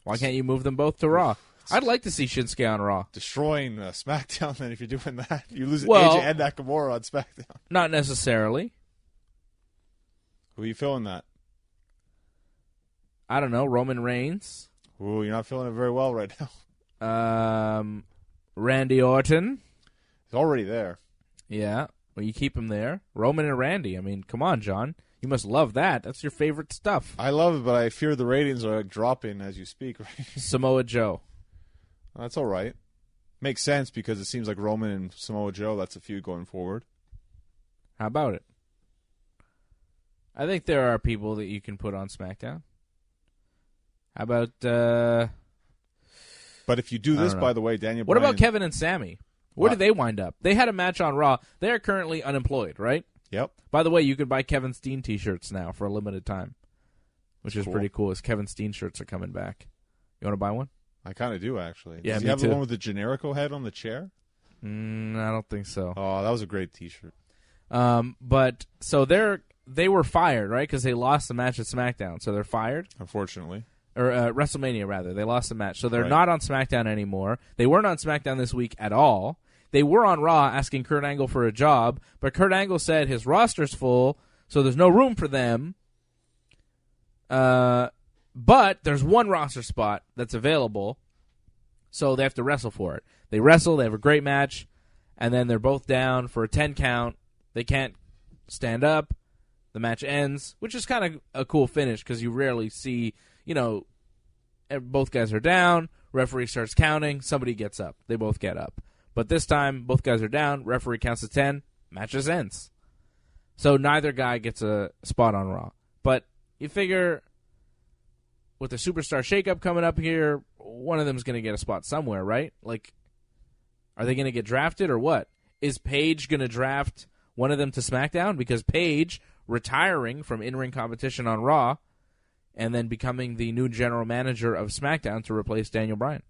Why can't you move them both to Raw? I'd like to see Shinsuke on Raw. Destroying SmackDown then if you're doing that. You lose Well, AJ and Nakamura on SmackDown. Not necessarily. Who are you feeling that? I don't know. Roman Reigns. Ooh, you're not feeling it very well right now. Randy Orton. He's already there. Yeah. Well, you keep him there. Roman and Randy. I mean, come on, John. You must love that. That's your favorite stuff. I love it, but I fear the ratings are dropping as you speak. Right? Samoa Joe. That's all right. Makes sense because it seems like Roman and Samoa Joe, that's a feud going forward. How about it? I think there are people that you can put on SmackDown. How about... But if you do this, by the way, Daniel What Bryan... about Kevin and Sammy? Where did they wind up? They had a match on Raw. They are currently unemployed, right? Yep. By the way, you can buy Kevin Steen t-shirts now for a limited time, which is pretty cool. As Kevin Steen shirts are coming back. You want to buy one? I kind of do, actually. Yeah, Does he me have too. the one with the Generico head on the chair? I don't think so. Oh, that was a great t-shirt. But so they were fired, right? Because they lost the match at SmackDown, so they're fired. Unfortunately. Or WrestleMania, rather. They lost the match, so they're Right. not on SmackDown anymore. They weren't on SmackDown this week at all. They were on Raw asking Kurt Angle for a job, but Kurt Angle said his roster's full, so there's no room for them. But there's one roster spot that's available, so they have to wrestle for it. They wrestle, they have a great match, and then they're both down for a 10 count. They can't stand up. The match ends, which is kind of a cool finish because you rarely see, both guys are down, referee starts counting, somebody gets up. They both get up. But this time, both guys are down, referee counts to 10, matches ends. So neither guy gets a spot on Raw. But you figure with the Superstar shakeup coming up here, one of them is going to get a spot somewhere, right? Like, are they going to get drafted or what? Is Paige going to draft one of them to SmackDown? Because Paige retiring from in-ring competition on Raw and then becoming the new general manager of SmackDown to replace Daniel Bryan.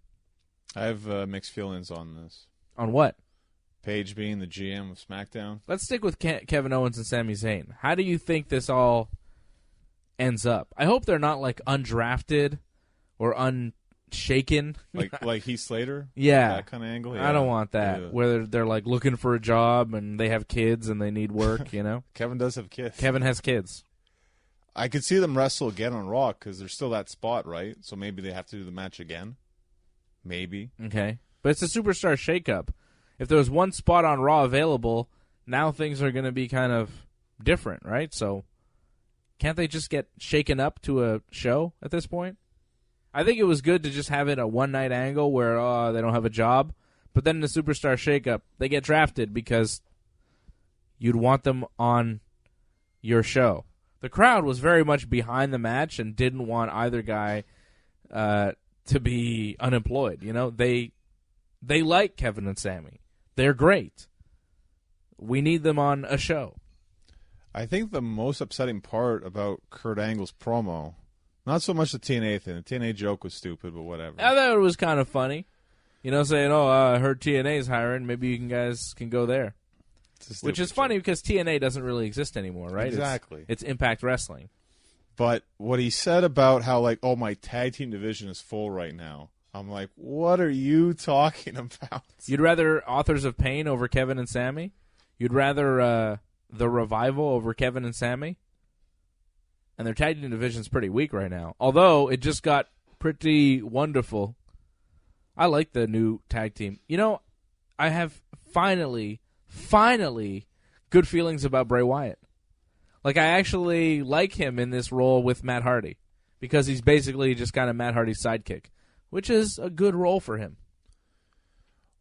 I have mixed feelings on this. On what? Paige being the GM of SmackDown. Let's stick with Kevin Owens and Sami Zayn. How do you think this all ends up? I hope they're not like undrafted or unshaken. Like Heath Slater? Yeah. That kind of angle? Yeah. I don't want that. Yeah. Where they're like looking for a job and they have kids and they need work, Kevin does have kids. Kevin has kids. I could see them wrestle again on Raw because there's still that spot, right? So maybe they have to do the match again. Maybe. Okay. But it's a Superstar shakeup. If there was one spot on Raw available, now things are going to be kind of different, right? So can't they just get shaken up to a show at this point? I think it was good to just have it a one-night angle where they don't have a job. But then in the Superstar Shakeup, they get drafted because you'd want them on your show. The crowd was very much behind the match and didn't want either guy to be unemployed. You know, they like Kevin and Sammy. They're great. We need them on a show. I think the most upsetting part about Kurt Angle's promo, not so much the TNA thing. The TNA joke was stupid, but whatever. I thought it was kind of funny. You know, saying, I heard TNA's hiring. Maybe you guys can go there. Which is funny because TNA doesn't really exist anymore, right? Exactly. It's Impact Wrestling. But what he said about how, like, my tag team division is full right now, I'm like, what are you talking about? You'd rather Authors of Pain over Kevin and Sammy? You'd rather The Revival over Kevin and Sammy? And their tag team division's pretty weak right now. Although it just got pretty wonderful. I like the new tag team. You know, I have finally good feelings about Bray Wyatt. Like, I actually like him in this role with Matt Hardy because he's basically just kind of Matt Hardy's sidekick, which is a good role for him.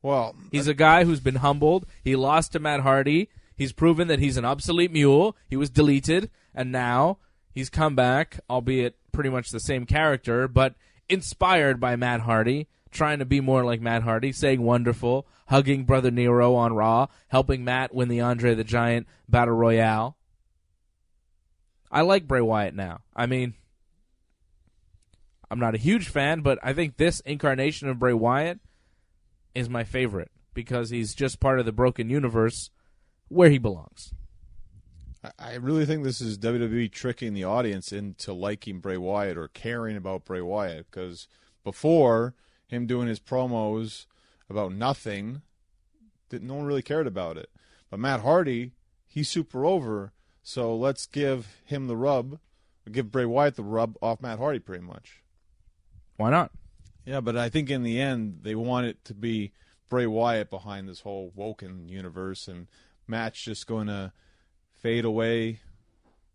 Well, he's a guy who's been humbled. He lost to Matt Hardy. He's proven that he's an obsolete mule. He was deleted, and now he's come back, albeit pretty much the same character, but inspired by Matt Hardy, trying to be more like Matt Hardy, saying wonderful, hugging Brother Nero on Raw, helping Matt win the Andre the Giant Battle Royale. I like Bray Wyatt now. I mean, I'm not a huge fan, but I think this incarnation of Bray Wyatt is my favorite because he's just part of the broken universe where he belongs. I really think this is WWE tricking the audience into liking Bray Wyatt or caring about Bray Wyatt because before him doing his promos about nothing, no one really cared about it. But Matt Hardy, he's super over, so let's give him the rub, give Bray Wyatt the rub off Matt Hardy pretty much. Why not? Yeah, but I think in the end, they want it to be Bray Wyatt behind this whole Woken universe, and Matt's just going to fade away,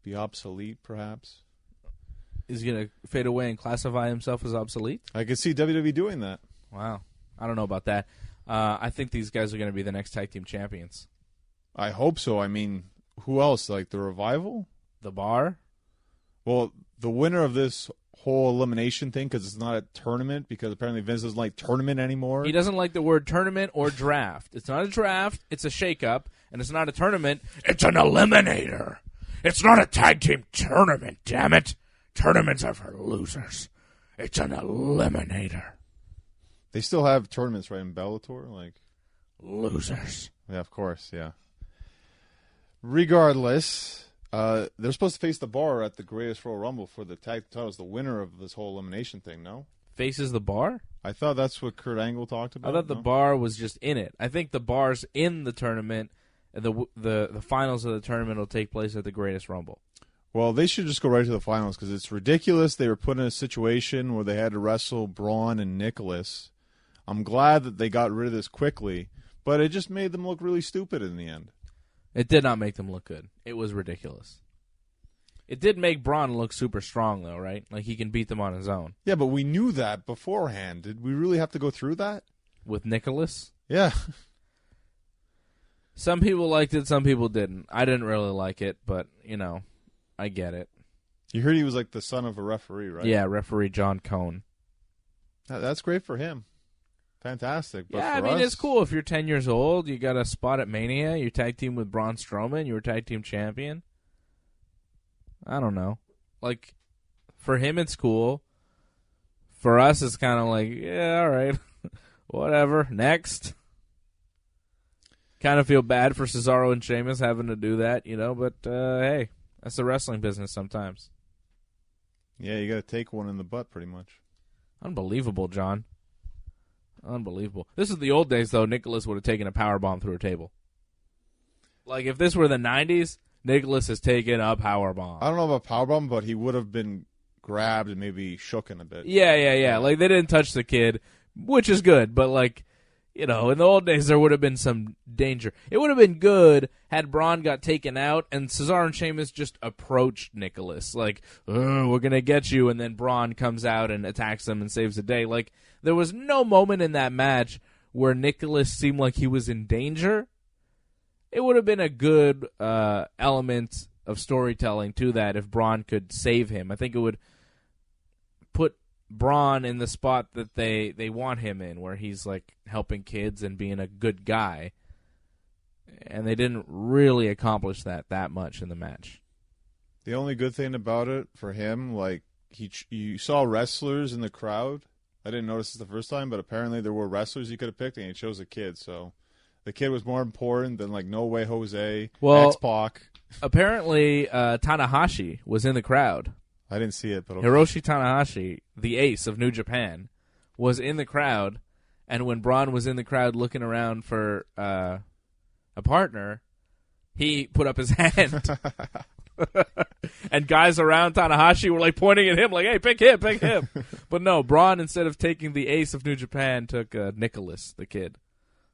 be obsolete, perhaps. Is he going to fade away and classify himself as obsolete? I could see WWE doing that. Wow. I don't know about that. I think these guys are going to be the next tag team champions. I hope so. I mean, who else? Like the Revival? The Bar? Well, the winner of this whole elimination thing, because it's not a tournament, because apparently Vince doesn't like tournament anymore. He doesn't like the word tournament or draft. It's not a draft. It's a shakeup. And it's not a tournament. It's an eliminator. It's not a tag team tournament, damn it. Tournaments are for losers. It's an eliminator. They still have tournaments, right, in Bellator? Like losers. Yeah, of course, yeah. Regardless, they're supposed to face the Bar at the Greatest Royal Rumble for the tag titles, the winner of this whole elimination thing, no? Faces the Bar? I thought that's what Kurt Angle talked about. I thought the Bar was just in it. I think the Bar's in the tournament, and the finals of the tournament will take place at the Greatest Rumble. Well, they should just go right to the finals because it's ridiculous. They were put in a situation where they had to wrestle Braun and Nicholas. I'm glad that they got rid of this quickly, but it just made them look really stupid in the end. It did not make them look good. It was ridiculous. It did make Braun look super strong, though, right? Like he can beat them on his own. Yeah, but we knew that beforehand. Did we really have to go through that? With Nicholas? Yeah. Some people liked it, some people didn't. I didn't really like it, but, you know, I get it. You heard he was like the son of a referee, right? Yeah, referee John Cone. That's great for him. Fantastic. But yeah, I mean, it's cool. If you're 10 years old, you got a spot at Mania, you tag team with Braun Strowman, you were tag team champion. I don't know. Like, for him, it's cool. For us, it's kind of like, yeah, all right. Whatever. Next. Kind of feel bad for Cesaro and Sheamus having to do that, you know, but hey, that's the wrestling business sometimes. Yeah, you got to take one in the butt pretty much. Unbelievable, John. Unbelievable. This is the old days, though. Nicholas would have taken a powerbomb through a table. Like, if this were the 90s, Nicholas has taken a powerbomb. I don't know about powerbomb, but he would have been grabbed and maybe shooken a bit. Yeah. Like, they didn't touch the kid, which is good, but, like, in the old days there would have been some danger. It would have been good had Braun got taken out and Cesaro and Sheamus just approached Nicholas. Like, we're going to get you. And then Braun comes out and attacks them and saves the day. Like, there was no moment in that match where Nicholas seemed like he was in danger. It would have been a good element of storytelling to that if Braun could save him. I think it would put Braun in the spot that they want him in, where he's like helping kids and being a good guy. And they didn't really accomplish that much in the match. The only good thing about it for him, like, you saw wrestlers in the crowd. I didn't notice this the first time, but apparently there were wrestlers he could have picked, and he chose a kid. So the kid was more important than, like, No Way Jose, X-Pac. Apparently, Tanahashi was in the crowd. I didn't see it, but okay. Hiroshi Tanahashi, the ace of New Japan, was in the crowd, and when Braun was in the crowd looking around for a partner, he put up his hand. And guys around Tanahashi were like pointing at him like, hey, pick him. But no, Braun, instead of taking the ace of New Japan, took Nicholas, the kid.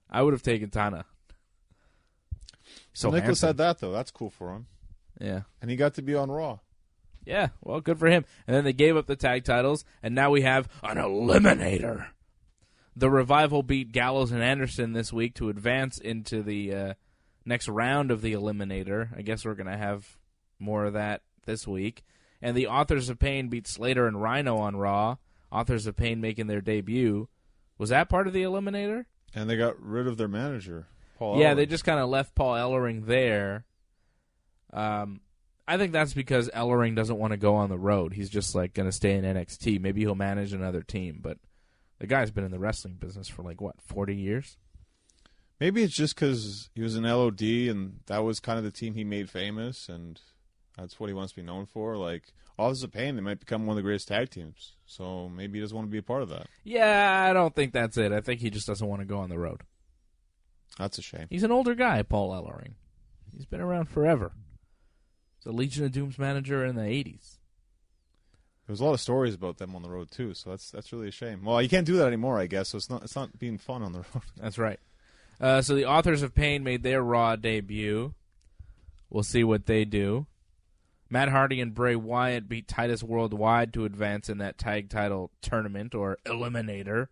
I would have taken Tana. So Nicholas had that, though. That's cool for him. Yeah. And he got to be on Raw. Yeah, well, good for him. And then they gave up the tag titles, and now we have an eliminator. The Revival beat Gallows and Anderson this week to advance into the next round of the eliminator. I guess we're going to have more of that this week. And the Authors of Pain beat Slater and Rhino on Raw. Authors of Pain making their debut. Was that part of the eliminator? And they got rid of their manager, Paul Yeah, Ellering. they just kind of left Paul Ellering there. I think that's because Ellering doesn't want to go on the road. He's just like going to stay in NXT. Maybe he'll manage another team, but the guy's been in the wrestling business for 40 years? Maybe it's just because he was an LOD and that was kind of the team he made famous, and that's what he wants to be known for. Like, Authors of Pain, they might become one of the greatest tag teams. So maybe he doesn't want to be a part of that. Yeah, I don't think that's it. I think he just doesn't want to go on the road. That's a shame. He's an older guy, Paul Ellering. He's been around forever. He's a Legion of Doom's manager in the 80s. There's a lot of stories about them on the road too, so that's really a shame. Well, you can't do that anymore, I guess. So it's not being fun on the road. That's right. So the Authors of Pain made their Raw debut. We'll see what they do. Matt Hardy and Bray Wyatt beat Titus Worldwide to advance in that tag title tournament, or eliminator.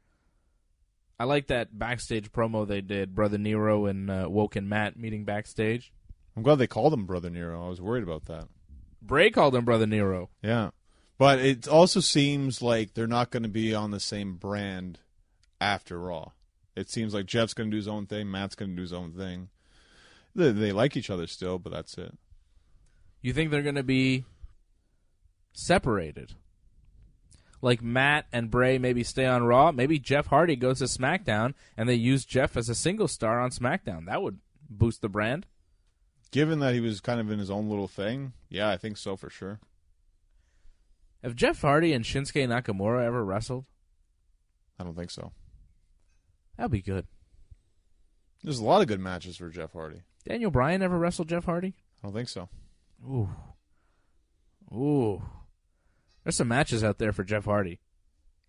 I like that backstage promo they did, Brother Nero and Woken Matt meeting backstage. I'm glad they called him Brother Nero. I was worried about that. Bray called him Brother Nero. Yeah. But it also seems like they're not going to be on the same brand after Raw. It seems like Jeff's going to do his own thing, Matt's going to do his own thing. They like each other still, but that's it. You think they're going to be separated? Like Matt and Bray maybe stay on Raw? Maybe Jeff Hardy goes to SmackDown and they use Jeff as a single star on SmackDown. That would boost the brand. Given that he was kind of in his own little thing, yeah, I think so for sure. Have Jeff Hardy and Shinsuke Nakamura ever wrestled? I don't think so. That'd be good. There's a lot of good matches for Jeff Hardy. Daniel Bryan ever wrestled Jeff Hardy? I don't think so. Ooh. There's some matches out there for Jeff Hardy.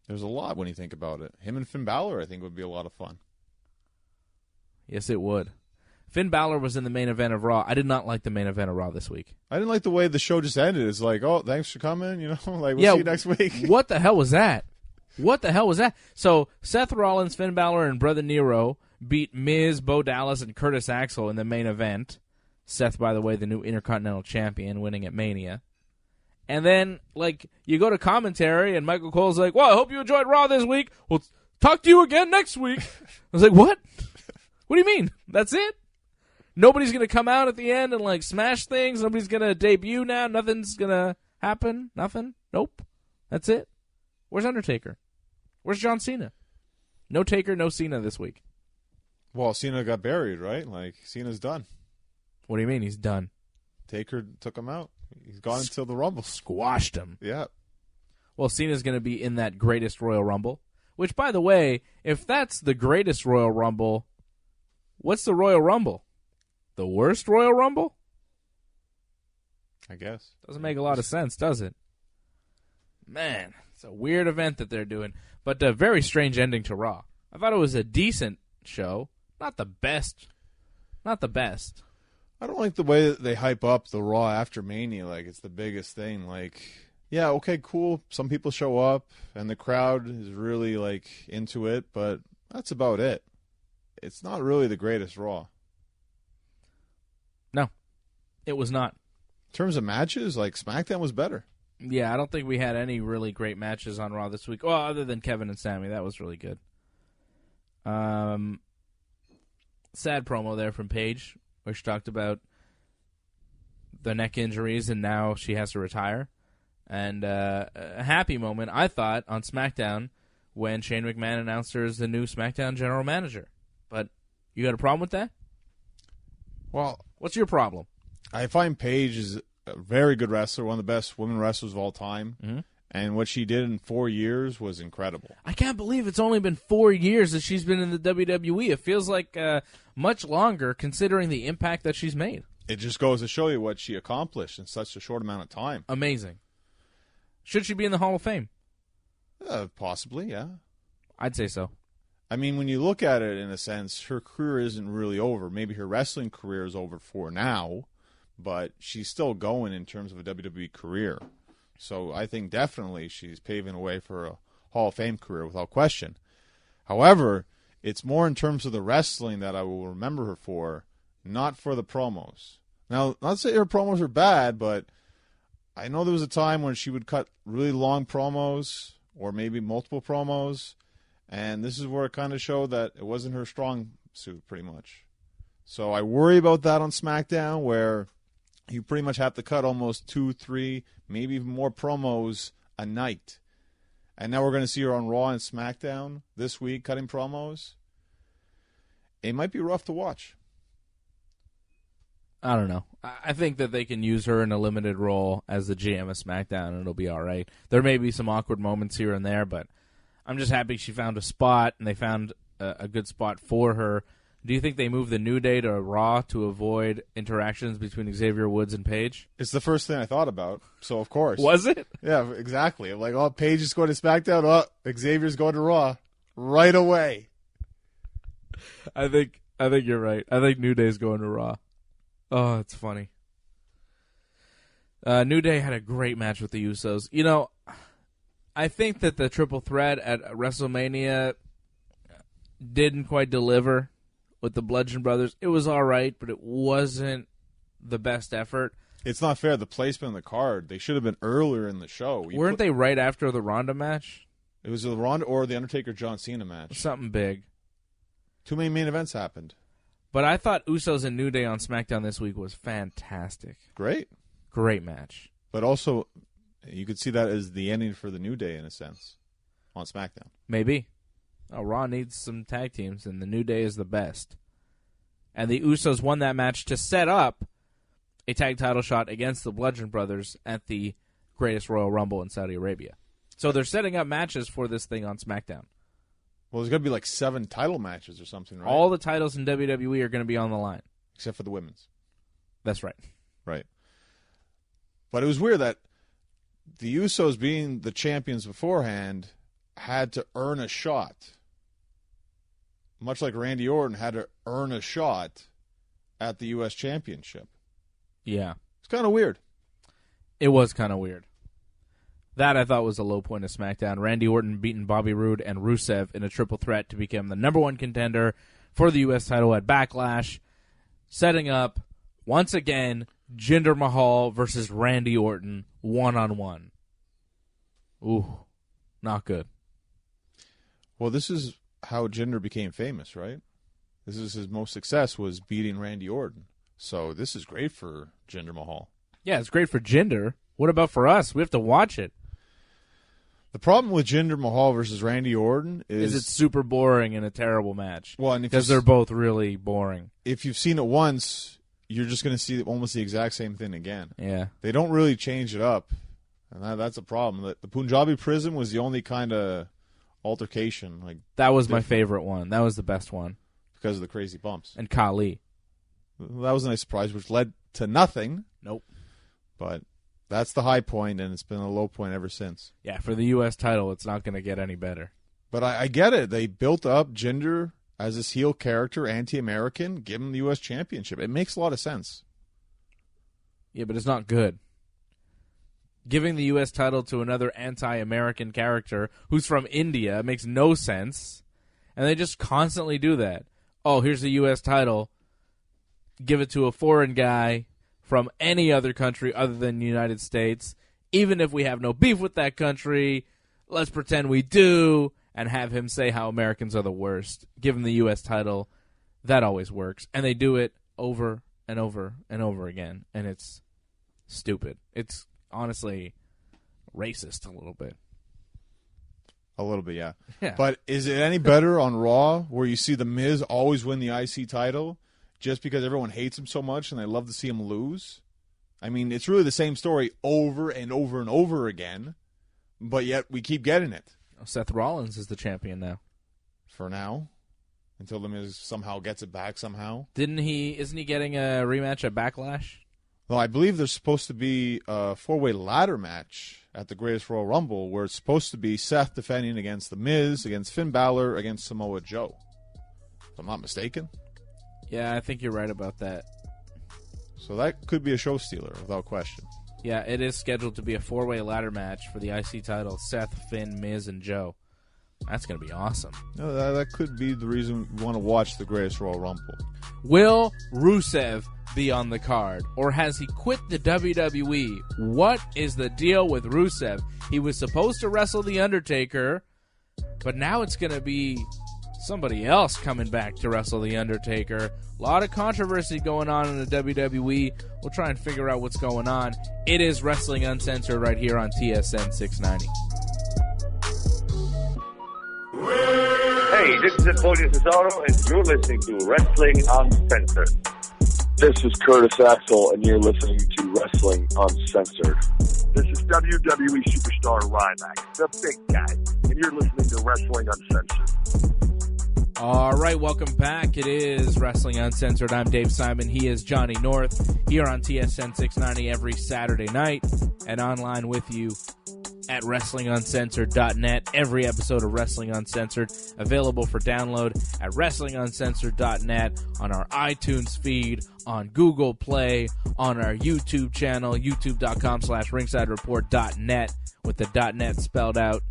There's a lot when you think about it. Him and Finn Balor, I think, would be a lot of fun. Yes, it would. Finn Balor was in the main event of Raw. I did not like the main event of Raw this week. I didn't like the way the show just ended. It's like, oh, thanks for coming, like, we'll see you next week. What the hell was that? So, Seth Rollins, Finn Balor, and Brother Nero beat Miz, Bo Dallas, and Curtis Axel in the main event. Seth, by the way, the new Intercontinental Champion, winning at Mania. And then, you go to commentary, and Michael Cole's like, well, I hope you enjoyed Raw this week. We'll talk to you again next week. I was like, what? What do you mean? That's it? Nobody's going to come out at the end and, smash things? Nobody's going to debut now? Nothing's going to happen? Nothing? Nope. That's it? Where's Undertaker? Where's John Cena? No Taker, no Cena this week. Well, Cena got buried, right? Cena's done. What do you mean he's done? Taker took him out. He's gone until the Rumble. Squashed him. Yeah. Well, Cena's going to be in that greatest Royal Rumble. Which, by the way, if that's the greatest Royal Rumble, what's the Royal Rumble? The worst Royal Rumble? I guess. Doesn't make a lot of sense, does it? Man, it's a weird event that they're doing. But a very strange ending to Raw. I thought it was a decent show. Not the best. Not the best. I don't like the way that they hype up the Raw after Mania like it's the biggest thing. Like, yeah, okay, cool. Some people show up and the crowd is really like into it, but that's about it. It's not really the greatest Raw. No, it was not. In terms of matches, like SmackDown was better. Yeah, I don't think we had any really great matches on Raw this week. Well, other than Kevin and Sammy, that was really good. Sad promo there from Paige, where she talked about the neck injuries and now she has to retire. And a happy moment, I thought, on SmackDown when Shane McMahon announced her as the new SmackDown general manager. But you got a problem with that? Well, what's your problem? I find Paige is a very good wrestler, one of the best women wrestlers of all time. Mm-hmm. And what she did in 4 years was incredible. I can't believe it's only been 4 years that she's been in the WWE. It feels like much longer considering the impact that she's made. It just goes to show you what she accomplished in such a short amount of time. Amazing. Should she be in the Hall of Fame? Possibly, yeah. I'd say so. I mean, when you look at it in a sense, her career isn't really over. Maybe her wrestling career is over for now, but she's still going in terms of a WWE career. So I think definitely she's paving the way for a Hall of Fame career without question. However, it's more in terms of the wrestling that I will remember her for, not for the promos. Now, not to say her promos are bad, but I know there was a time when she would cut really long promos or maybe multiple promos, and this is where it kind of showed that it wasn't her strong suit pretty much. So I worry about that on SmackDown where you pretty much have to cut almost 2, 3, maybe even more promos a night. And now we're going to see her on Raw and SmackDown this week cutting promos. It might be rough to watch. I don't know. I think that they can use her in a limited role as the GM of SmackDown, and it'll be all right. There may be some awkward moments here and there, but I'm just happy she found a spot, and they found a good spot for her. Do you think they moved the New Day to Raw to avoid interactions between Xavier Woods and Paige? It's the first thing I thought about, so of course. Was it? Yeah, exactly. I'm like, oh, Paige is going to SmackDown. Oh, Xavier's going to Raw right away. I think you're right. I think New Day's going to Raw. Oh, it's funny. New Day had a great match with the Usos. You know, I think that the triple threat at WrestleMania didn't quite deliver with the Bludgeon Brothers. It was all right, but it wasn't the best effort. It's not fair. The placement on the card, they should have been earlier in the show. Weren't they right after the Ronda match? It was the Ronda or the Undertaker-John Cena match. Something big. Too many main events happened. But I thought Usos and New Day on SmackDown this week was fantastic. Great. Great match. But also, you could see that as the ending for the New Day, in a sense, on SmackDown. Maybe. Oh, Raw needs some tag teams, and the New Day is the best. And the Usos won that match to set up a tag title shot against the Bludgeon Brothers at the Greatest Royal Rumble in Saudi Arabia. So they're setting up matches for this thing on SmackDown. Well, there's going to be like 7 title matches or something, right? All the titles in WWE are going to be on the line. Except for the women's. That's right. Right. But it was weird that the Usos, being the champions beforehand, had to earn a shot. Much like Randy Orton had to earn a shot at the U.S. Championship. Yeah. It's kind of weird. It was kind of weird. That I thought was a low point of SmackDown. Randy Orton beating Bobby Roode and Rusev in a triple threat to become the #1 contender for the U.S. title at Backlash, setting up, once again, Jinder Mahal versus Randy Orton one-on-one. Ooh, not good. Well, this is how Jinder became famous, right? This is his most success, was beating Randy Orton. So this is great for Jinder Mahal. Yeah, it's great for Jinder. What about for us? We have to watch it. The problem with Jinder Mahal versus Randy Orton is it's super boring and a terrible match. Well, because they're both really boring. If you've seen it once, you're just going to see almost the exact same thing again. Yeah. They don't really change it up, and that's a problem. The Punjabi Prison was the only kind of altercation. That was my favorite one. That was the best one. Because of the crazy bumps. And Khali. That was a nice surprise, which led to nothing. Nope. But that's the high point, and it's been a low point ever since. Yeah, for the U.S. title, it's not going to get any better. But I get it. They built up Jinder as this heel character, anti-American, give him the U.S. Championship. It makes a lot of sense. Yeah, but it's not good. Giving the U.S. title to another anti-American character who's from India makes no sense. And they just constantly do that. Oh, here's the U.S. title. Give it to a foreign guy from any other country other than the United States. Even if we have no beef with that country, let's pretend we do and have him say how Americans are the worst. Give him the U.S. title. That always works. And they do it over and over and over again. And it's stupid. It's honestly racist a little bit. A little bit, yeah. Yeah. But is it any better on Raw where you see The Miz always win the IC title just because everyone hates him so much and they love to see him lose? I mean, it's really the same story over and over and over again, but yet we keep getting it. Seth Rollins is the champion now. For now. Until The Miz somehow gets it back somehow. Isn't he getting a rematch at Backlash? Well, I believe there's supposed to be a four-way ladder match at the Greatest Royal Rumble where it's supposed to be Seth defending against The Miz, against Finn Balor, against Samoa Joe. If I'm not mistaken. Yeah, I think you're right about that. So that could be a show stealer, without question. Yeah, it is scheduled to be a four-way ladder match for the IC title. Seth, Finn, Miz, and Joe. That's going to be awesome. No, that could be the reason we want to watch the Greatest Royal Rumble. Will Rusev be on the card, or has he quit the WWE? What is the deal with Rusev? He was supposed to wrestle The Undertaker, but now it's going to be somebody else coming back to wrestle The Undertaker. A lot of controversy going on in the WWE. We'll try and figure out what's going on. It is Wrestling Uncensored right here on TSN 690. Hey, this is Antonio Cesaro, and you're listening to Wrestling Uncensored. This is Curtis Axel, and you're listening to Wrestling Uncensored. This is WWE Superstar Ryback, the big guy, and you're listening to Wrestling Uncensored. All right, welcome back. It is Wrestling Uncensored. I'm Dave Simon. He is Johnny North here on TSN 690 every Saturday night and online with you at WrestlingUncensored.net. Every episode of Wrestling Uncensored available for download at WrestlingUncensored.net, on our iTunes feed, on Google Play, on our YouTube channel, youtube.com/ringsidereport.net with the .net spelled out,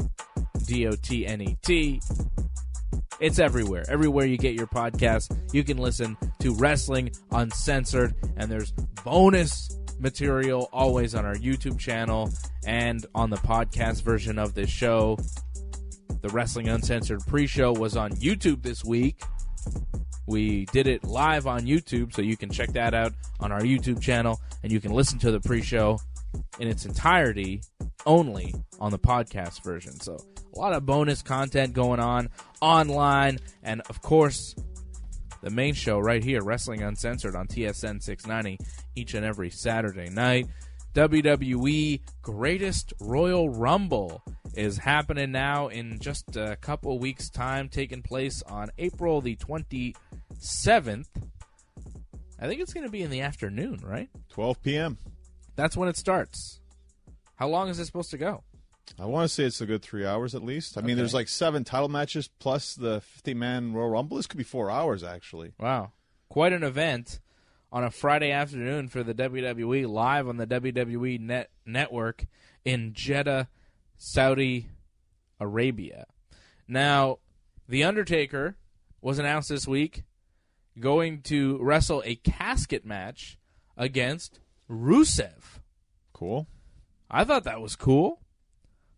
D-O-T-N-E-T. It's everywhere. Everywhere you get your podcast, you can listen to Wrestling Uncensored, and there's bonus material always on our YouTube channel and on the podcast version of this show. The Wrestling Uncensored pre-show was on YouTube this week. We did it live on YouTube, so you can check that out on our YouTube channel, and you can listen to the pre-show in its entirety only on the podcast version. So a lot of bonus content going on online, and of course the main show right here, Wrestling Uncensored on TSN 690, each and every Saturday night. WWE Greatest Royal Rumble is happening now in just a couple weeks' time, taking place on April the 27th. I think it's going to be in the afternoon, right? 12 p.m. That's when it starts. How long is it supposed to go? I want to say it's a good 3 hours at least. I mean, there's like 7 title matches plus the 50-man Royal Rumble. This could be 4 hours, actually. Wow. Quite an event on a Friday afternoon for the WWE, live on the WWE network in Jeddah, Saudi Arabia. Now, The Undertaker was announced this week going to wrestle a casket match against Rusev. Cool. I thought that was cool.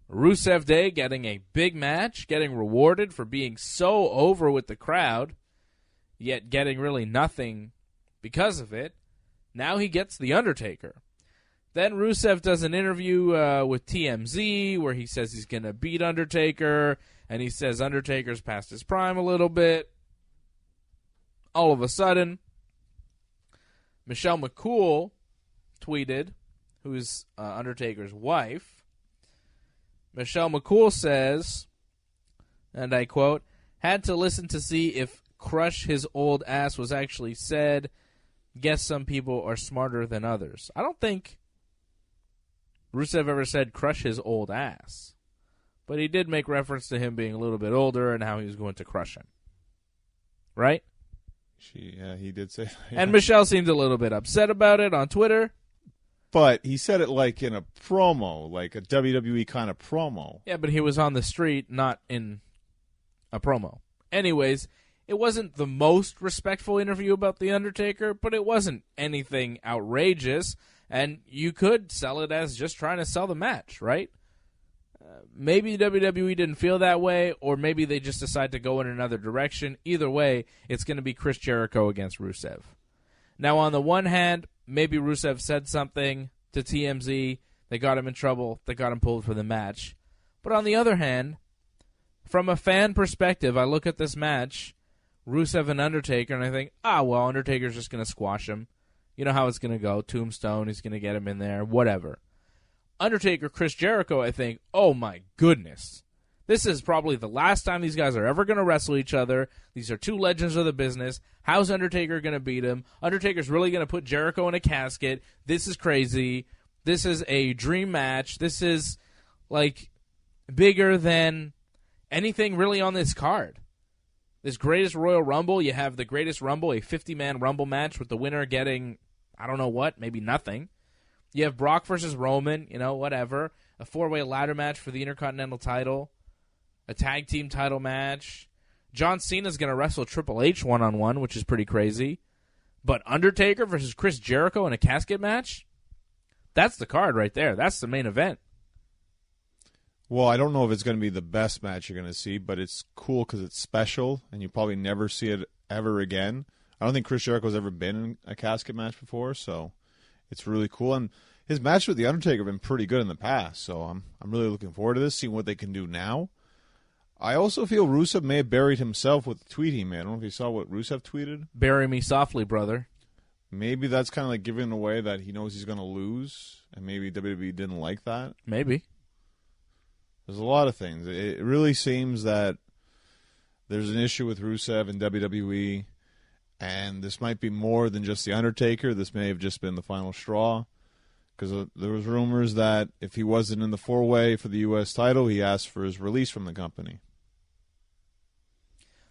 Rusev Day getting a big match, getting rewarded for being so over with the crowd, yet getting really nothing because of it. Now he gets The Undertaker. Then Rusev does an interview with TMZ where he says he's going to beat Undertaker, and he says Undertaker's past his prime a little bit. All of a sudden, Michelle McCool tweeted, who's Undertaker's wife. Michelle McCool says, and I quote, "Had to listen to see if crush his old ass was actually said. Guess some people are smarter than others." I don't think Rusev ever said crush his old ass. But he did make reference to him being a little bit older and how he was going to crush him. right? He did say that. And Michelle seemed a little bit upset about it on Twitter. But he said it like in a promo, like a WWE kind of promo. Yeah, but he was on the street, not in a promo. Anyways, it wasn't the most respectful interview about The Undertaker, but it wasn't anything outrageous, and you could sell it as just trying to sell the match, right? Maybe WWE didn't feel that way, or maybe they just decided to go in another direction. Either way, it's going to be Chris Jericho against Rusev. Now, on the one hand, maybe Rusev said something to TMZ. They got him in trouble. They got him pulled for the match. But on the other hand, from a fan perspective, I look at this match, Rusev and Undertaker, and I think, well, Undertaker's just going to squash him. You know how it's going to go. Tombstone, he's going to get him in there, whatever. Undertaker, Chris Jericho, I think, oh my goodness. This is probably the last time these guys are ever going to wrestle each other. These are two legends of the business. How's Undertaker going to beat him? Undertaker's really going to put Jericho in a casket. This is crazy. This is a dream match. This is, like, bigger than anything really on this card. This greatest Royal Rumble, you have the greatest Rumble, a 50-man Rumble match with the winner getting, I don't know what, maybe nothing. You have Brock versus Roman, whatever. A 4-way ladder match for the Intercontinental title. A tag team title match. John Cena's going to wrestle Triple H one-on-one, which is pretty crazy. But Undertaker versus Chris Jericho in a casket match? That's the card right there. That's the main event. Well, I don't know if it's going to be the best match you're going to see, but it's cool because it's special, and you probably never see it ever again. I don't think Chris Jericho's ever been in a casket match before, so it's really cool. And his match with The Undertaker have been pretty good in the past, so I'm really looking forward to this, seeing what they can do now. I also feel Rusev may have buried himself with the tweet he made. I don't know if you saw what Rusev tweeted. Bury me softly, brother. Maybe that's kind of like giving away that he knows he's going to lose, and maybe WWE didn't like that. Maybe. There's a lot of things. It really seems that there's an issue with Rusev and WWE, and this might be more than just The Undertaker. This may have just been the final straw, because there was rumors that if he wasn't in the 4-way for the U.S. title, he asked for his release from the company.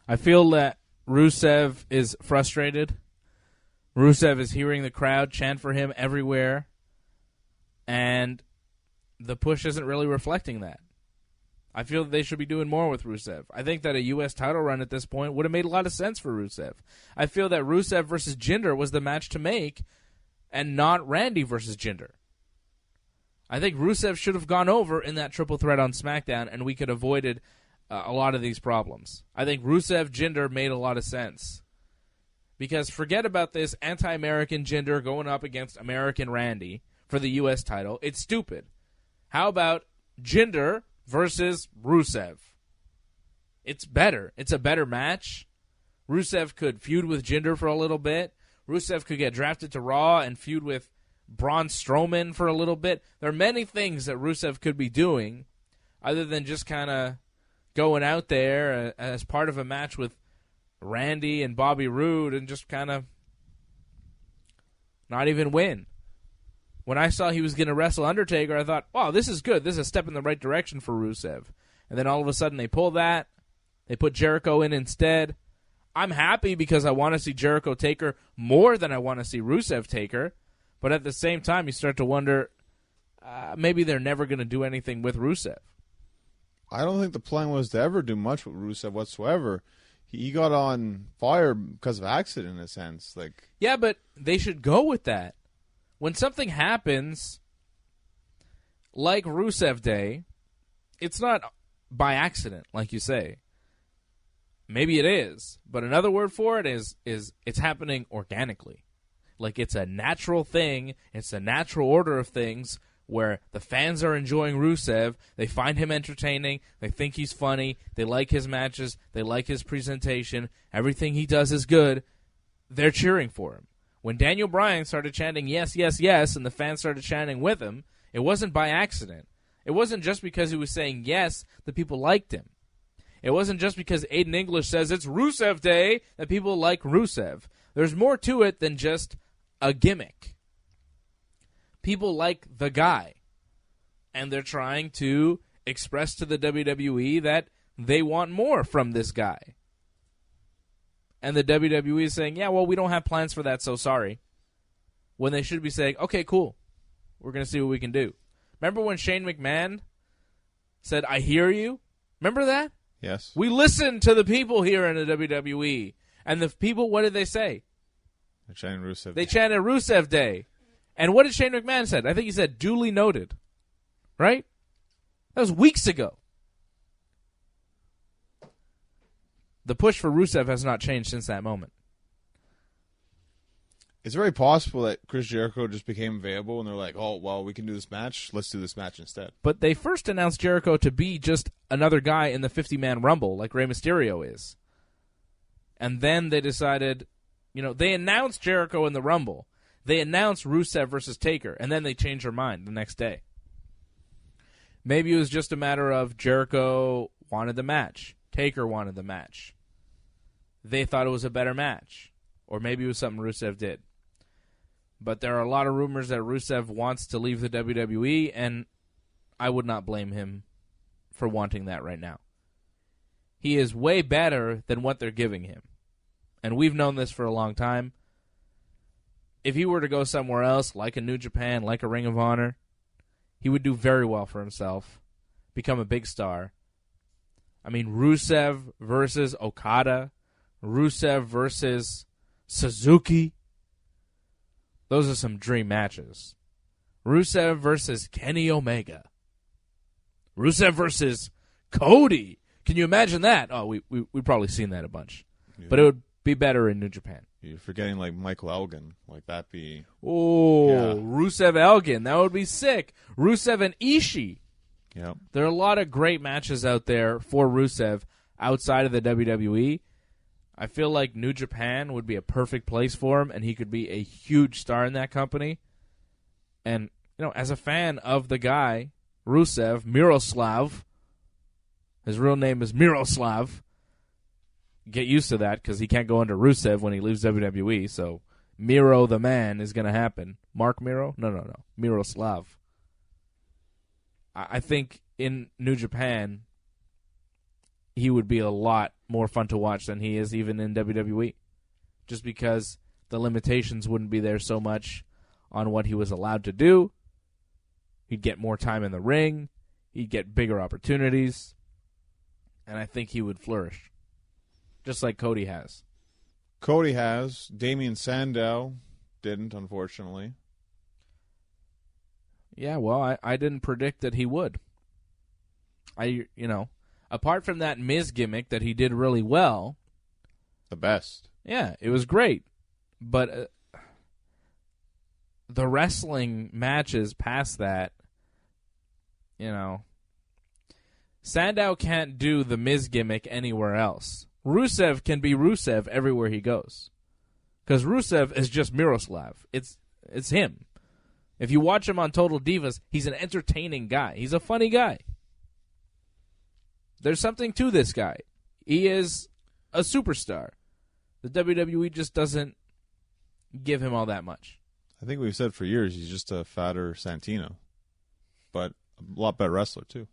I feel that Rusev is frustrated. Rusev is hearing the crowd chant for him everywhere, and the push isn't really reflecting that. I feel that they should be doing more with Rusev. I think that a U.S. title run at this point would have made a lot of sense for Rusev. I feel that Rusev versus Jinder was the match to make, and not Randy versus Jinder. I think Rusev should have gone over in that triple threat on SmackDown, and we could have avoided a lot of these problems. I think Rusev-Jinder made a lot of sense. Because forget about this anti-American Jinder going up against American Randy for the U.S. title. It's stupid. How about Jinder versus Rusev? It's better. It's a better match. Rusev could feud with Jinder for a little bit. Rusev could get drafted to Raw and feud with Braun Strowman for a little bit. There are many things that Rusev could be doing other than just kind of going out there as part of a match with Randy and Bobby Roode and just kind of not even win. When I saw he was going to wrestle Undertaker, I thought, wow, this is good. This is a step in the right direction for Rusev. And then all of a sudden they pull that. They put Jericho in instead. I'm happy because I want to see Jericho Taker more than I want to see Rusev Taker. But at the same time, you start to wonder, maybe they're never going to do anything with Rusev. I don't think the plan was to ever do much with Rusev whatsoever. He got on fire because of accident, in a sense. Yeah, but they should go with that. When something happens, like Rusev Day, it's not by accident, like you say. Maybe it is, but another word for it is it's happening organically. Like it's a natural thing, it's a natural order of things where the fans are enjoying Rusev, they find him entertaining, they think he's funny, they like his matches, they like his presentation, everything he does is good, they're cheering for him. When Daniel Bryan started chanting, yes, yes, yes, and the fans started chanting with him, it wasn't by accident. It wasn't just because he was saying yes that people liked him. It wasn't just because Aiden English says it's Rusev Day that people like Rusev. There's more to it than just a gimmick. People like the guy, and they're trying to express to the WWE that they want more from this guy. And the WWE is saying, yeah, well, we don't have plans for that, so sorry. When they should be saying, okay, cool. We're going to see what we can do. Remember when Shane McMahon said, I hear you? Remember that? Yes. We listened to the people here in the WWE. And the people, what did they say? They chanted Rusev. They chanted Rusev Day. And what did Shane McMahon said? I think he said, duly noted. Right? That was weeks ago. The push for Rusev has not changed since that moment. It's very possible that Chris Jericho just became available and they're like, oh, well, we can do this match. Let's do this match instead. But they first announced Jericho to be just another guy in the 50-man Rumble like Rey Mysterio is. And then they decided, they announced Jericho in the Rumble. They announced Rusev versus Taker, and then they changed their mind the next day. Maybe it was just a matter of Jericho wanted the match. Taker wanted the match. They thought it was a better match. Or maybe it was something Rusev did. But there are a lot of rumors that Rusev wants to leave the WWE, and I would not blame him for wanting that right now. He is way better than what they're giving him. And we've known this for a long time. If he were to go somewhere else, like a New Japan, like a Ring of Honor, he would do very well for himself, become a big star. I mean, Rusev versus Okada, Rusev versus Suzuki. Those are some dream matches. Rusev versus Kenny Omega. Rusev versus Cody. Can you imagine that? Oh, we've probably seen that a bunch. Yeah. But it would be better in New Japan. You're forgetting like Michael Elgin. Like that be... Oh, yeah. Rusev Elgin. That would be sick. Rusev and Ishii. Yep. There are a lot of great matches out there for Rusev outside of the WWE. I feel like New Japan would be a perfect place for him, and he could be a huge star in that company. And, as a fan of the guy, Rusev, Miroslav, his real name is Miroslav. Get used to that because he can't go under Rusev when he leaves WWE, so Miro the man is going to happen. Mark Miro? No. Miroslav. I think in New Japan, he would be a lot more fun to watch than he is even in WWE. Just because the limitations wouldn't be there so much on what he was allowed to do. He'd get more time in the ring. He'd get bigger opportunities. And I think he would flourish. Just like Cody has. Cody has. Damian Sandow didn't, unfortunately. Yeah, well, I didn't predict that he would. Apart from that Miz gimmick that he did really well. The best. Yeah, it was great. But the wrestling matches past that, Sandow can't do the Miz gimmick anywhere else. Rusev can be Rusev everywhere he goes. Because Rusev is just Miroslav. It's him. If you watch him on Total Divas, he's an entertaining guy. He's a funny guy. There's something to this guy. He is a superstar. The WWE just doesn't give him all that much. I think we've said for years he's just a fatter Santino. But a lot better wrestler, too.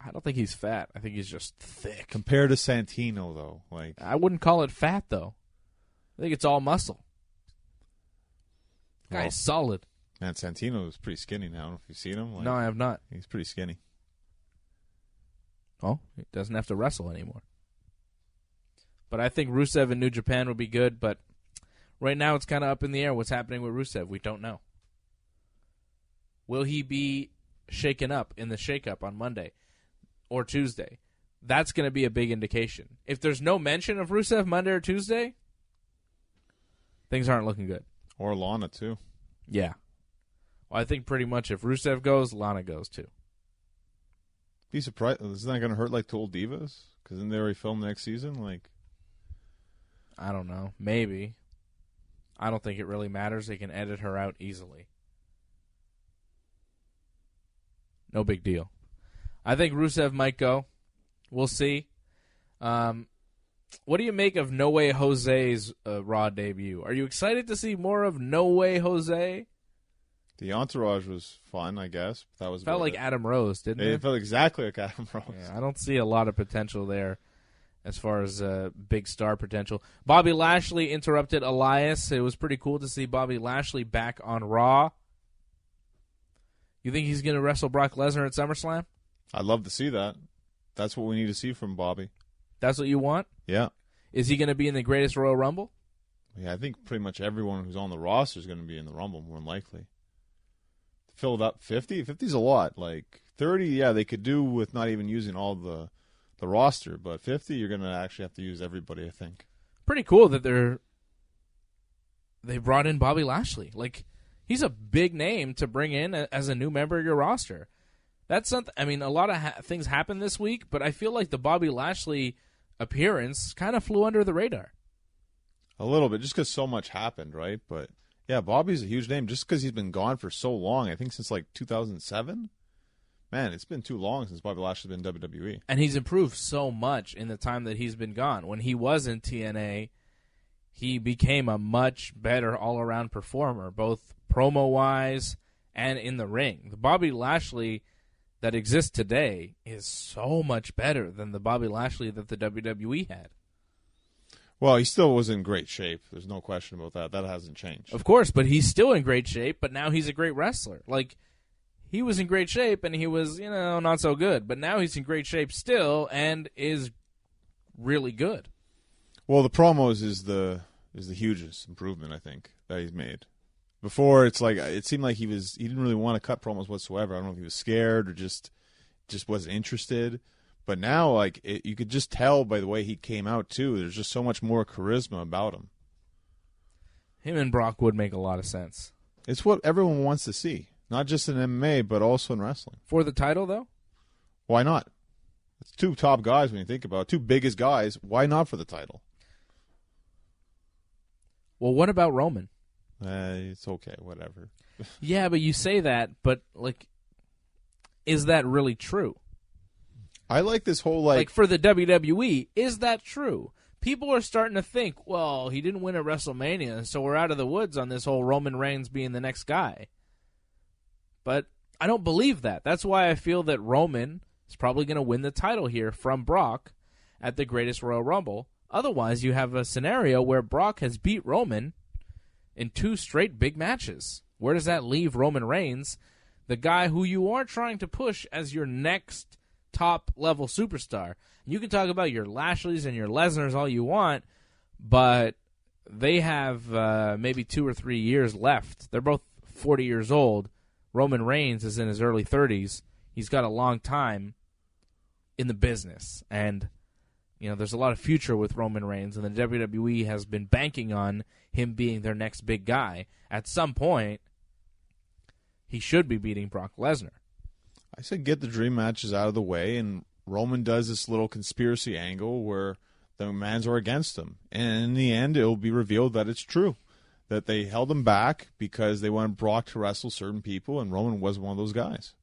I don't think he's fat. I think he's just thick. Compared to Santino, though. I wouldn't call it fat, though. I think it's all muscle. Guy's solid. Man, Santino is pretty skinny now. I don't know if you've seen him. No, I have not. He's pretty skinny. Oh, he doesn't have to wrestle anymore. But I think Rusev in New Japan would be good, but right now it's kind of up in the air what's happening with Rusev. We don't know. Will he be shaken up in the shakeup on Monday or Tuesday? That's going to be a big indication. If there's no mention of Rusev Monday or Tuesday, things aren't looking good. Or Lana, too. Yeah. Well, I think pretty much if Rusev goes, Lana goes, too. Be surprised. Isn't that going to hurt like Total Divas? Because then they already filmed next season? I don't know. Maybe. I don't think it really matters. They can edit her out easily. No big deal. I think Rusev might go. We'll see. What do you make of No Way Jose's Raw debut? Are you excited to see more of No Way Jose? The entourage was fun, I guess. That was felt like Adam Rose, didn't it? It felt exactly like Adam Rose. Yeah, I don't see a lot of potential there. as far as big star potential. Bobby Lashley interrupted Elias. It was pretty cool to see Bobby Lashley back on Raw. You think he's going to wrestle Brock Lesnar at SummerSlam? I'd love to see that. That's what we need to see from Bobby. That's what you want? Yeah. Is he going to be in the Greatest Royal Rumble? Yeah, I think pretty much everyone who's on the roster is going to be in the Rumble, more than likely. Filled up 50? 50's a lot. Like 30, yeah, they could do with not even using all the roster, but 50, you're going to actually have to use everybody, I think. Pretty cool that they brought in Bobby Lashley. Like, he's a big name to bring in as a new member of your roster. That's something. I mean, a lot of things happened this week, but I feel like the Bobby Lashley appearance kind of flew under the radar. A little bit, just because so much happened, right? But yeah, Bobby's a huge name just because he's been gone for so long. I think since like 2007. Man, it's been too long since Bobby Lashley's been in WWE. And he's improved so much in the time that he's been gone. When he was in TNA, he became a much better all-around performer, both promo-wise and in the ring. The Bobby Lashley that exists today is so much better than the Bobby Lashley that the WWE had. Well, he still was in great shape. There's no question about that. That hasn't changed. Of course, but he's still in great shape, but now he's a great wrestler. Like, he was in great shape, and he was, not so good. But now he's in great shape still and is really good. Well, the promos is the hugest improvement, I think, that he's made. Before, it's like it seemed like he didn't really want to cut promos whatsoever. I don't know if he was scared or just wasn't interested. But now, like, you could just tell by the way he came out, too. There's just so much more charisma about him. Him and Brock would make a lot of sense. It's what everyone wants to see. Not just in MMA, but also in wrestling. For the title, though? Why not? It's two top guys when you think about it. Two biggest guys. Why not for the title? Well, what about Roman? It's okay, whatever. Yeah, but you say that, but, like, is that really true? I like this whole, like for the WWE, is that true? People are starting to think, well, he didn't win at WrestleMania, so we're out of the woods on this whole Roman Reigns being the next guy. But I don't believe that. That's why I feel that Roman is probably going to win the title here from Brock at the Greatest Royal Rumble. Otherwise, you have a scenario where Brock has beat Roman in 2 straight big matches. Where does that leave Roman Reigns, the guy who you are trying to push as your next top-level superstar? You can talk about your Lashleys and your Lesnars all you want, but they have maybe 2 or 3 years left. They're both 40 years old. Roman Reigns is in his early 30s. He's got a long time in the business. And, there's a lot of future with Roman Reigns, and the WWE has been banking on him being their next big guy. At some point, he should be beating Brock Lesnar. I said get the dream matches out of the way, and Roman does this little conspiracy angle where the McMahons are against him. And in the end, it will be revealed that it's true. That they held him back because they wanted Brock to wrestle certain people, and Roman was one of those guys.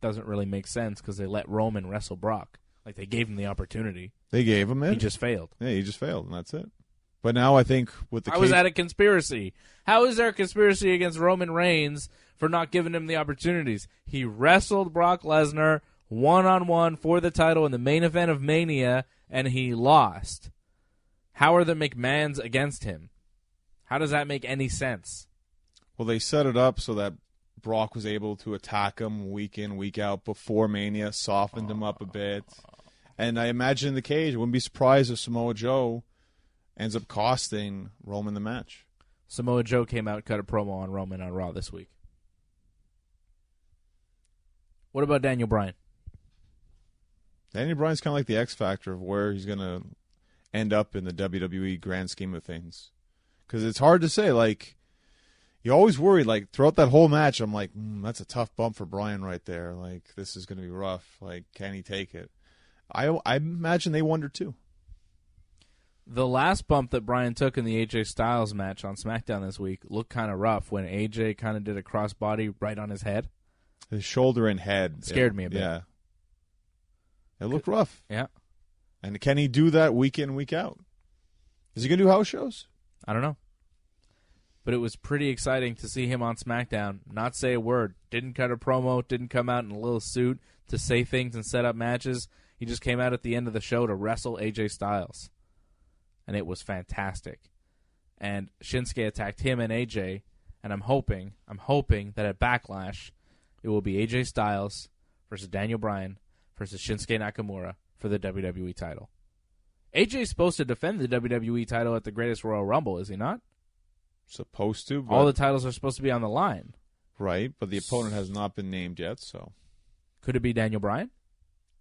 Doesn't really make sense because they let Roman wrestle Brock. Like, they gave him the opportunity. They gave him it. He just failed. Yeah, he just failed, and that's it. But now I think with the How is that a conspiracy? How is there a conspiracy against Roman Reigns for not giving him the opportunities? He wrestled Brock Lesnar one-on-one for the title in the main event of Mania, and he lost. How are the McMahons against him? How does that make any sense? Well, they set it up so that Brock was able to attack him week in, week out before Mania, softened him up a bit. And I imagine in the cage, I wouldn't be surprised if Samoa Joe ends up costing Roman the match. Samoa Joe came out and cut a promo on Roman on Raw this week. What about Daniel Bryan? Daniel Bryan's kind of like the X factor of where he's going to end up in the WWE grand scheme of things. Because it's hard to say. Like, you always worry, like, throughout that whole match, I'm like, that's a tough bump for Bryan right there. Like, this is going to be rough. Like, can he take it? I imagine they wonder, too. The last bump that Bryan took in the AJ Styles match on SmackDown this week looked kind of rough when AJ kind of did a crossbody right on his head. His shoulder and head. It scared me a bit. Yeah. It looked rough. Yeah. And can he do that week in, week out? Is he going to do house shows? I don't know. But it was pretty exciting to see him on SmackDown not say a word. Didn't cut a promo, didn't come out in a little suit to say things and set up matches. He just came out at the end of the show to wrestle AJ Styles, and it was fantastic. And Shinsuke attacked him and AJ, and I'm hoping that at Backlash, it will be AJ Styles versus Daniel Bryan versus Shinsuke Nakamura for the WWE title. AJ's supposed to defend the WWE title at the Greatest Royal Rumble, is he not? Supposed to. But... all the titles are supposed to be on the line. Right, but the opponent has not been named yet, so... Could it be Daniel Bryan?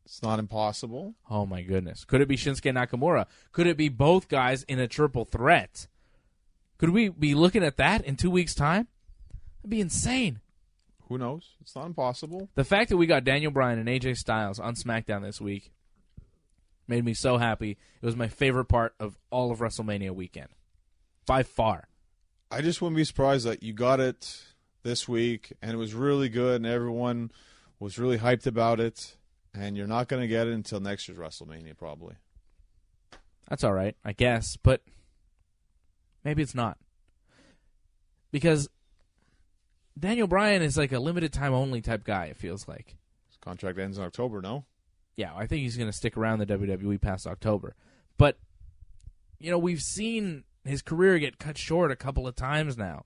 It's not impossible. Oh, my goodness. Could it be Shinsuke Nakamura? Could it be both guys in a triple threat? Could we be looking at that in 2 weeks' time? That'd be insane. Who knows? It's not impossible. The fact that we got Daniel Bryan and AJ Styles on SmackDown this week made me so happy. It was my favorite part of all of WrestleMania weekend. By far. I just wouldn't be surprised that you got it this week, and it was really good, and everyone was really hyped about it, and you're not going to get it until next year's WrestleMania, probably. That's all right, I guess, but maybe it's not. Because Daniel Bryan is like a limited time only type guy, it feels like. His contract ends in October, no? Yeah, I think he's going to stick around the WWE past October. But, you know, we've seen his career get cut short a couple of times now.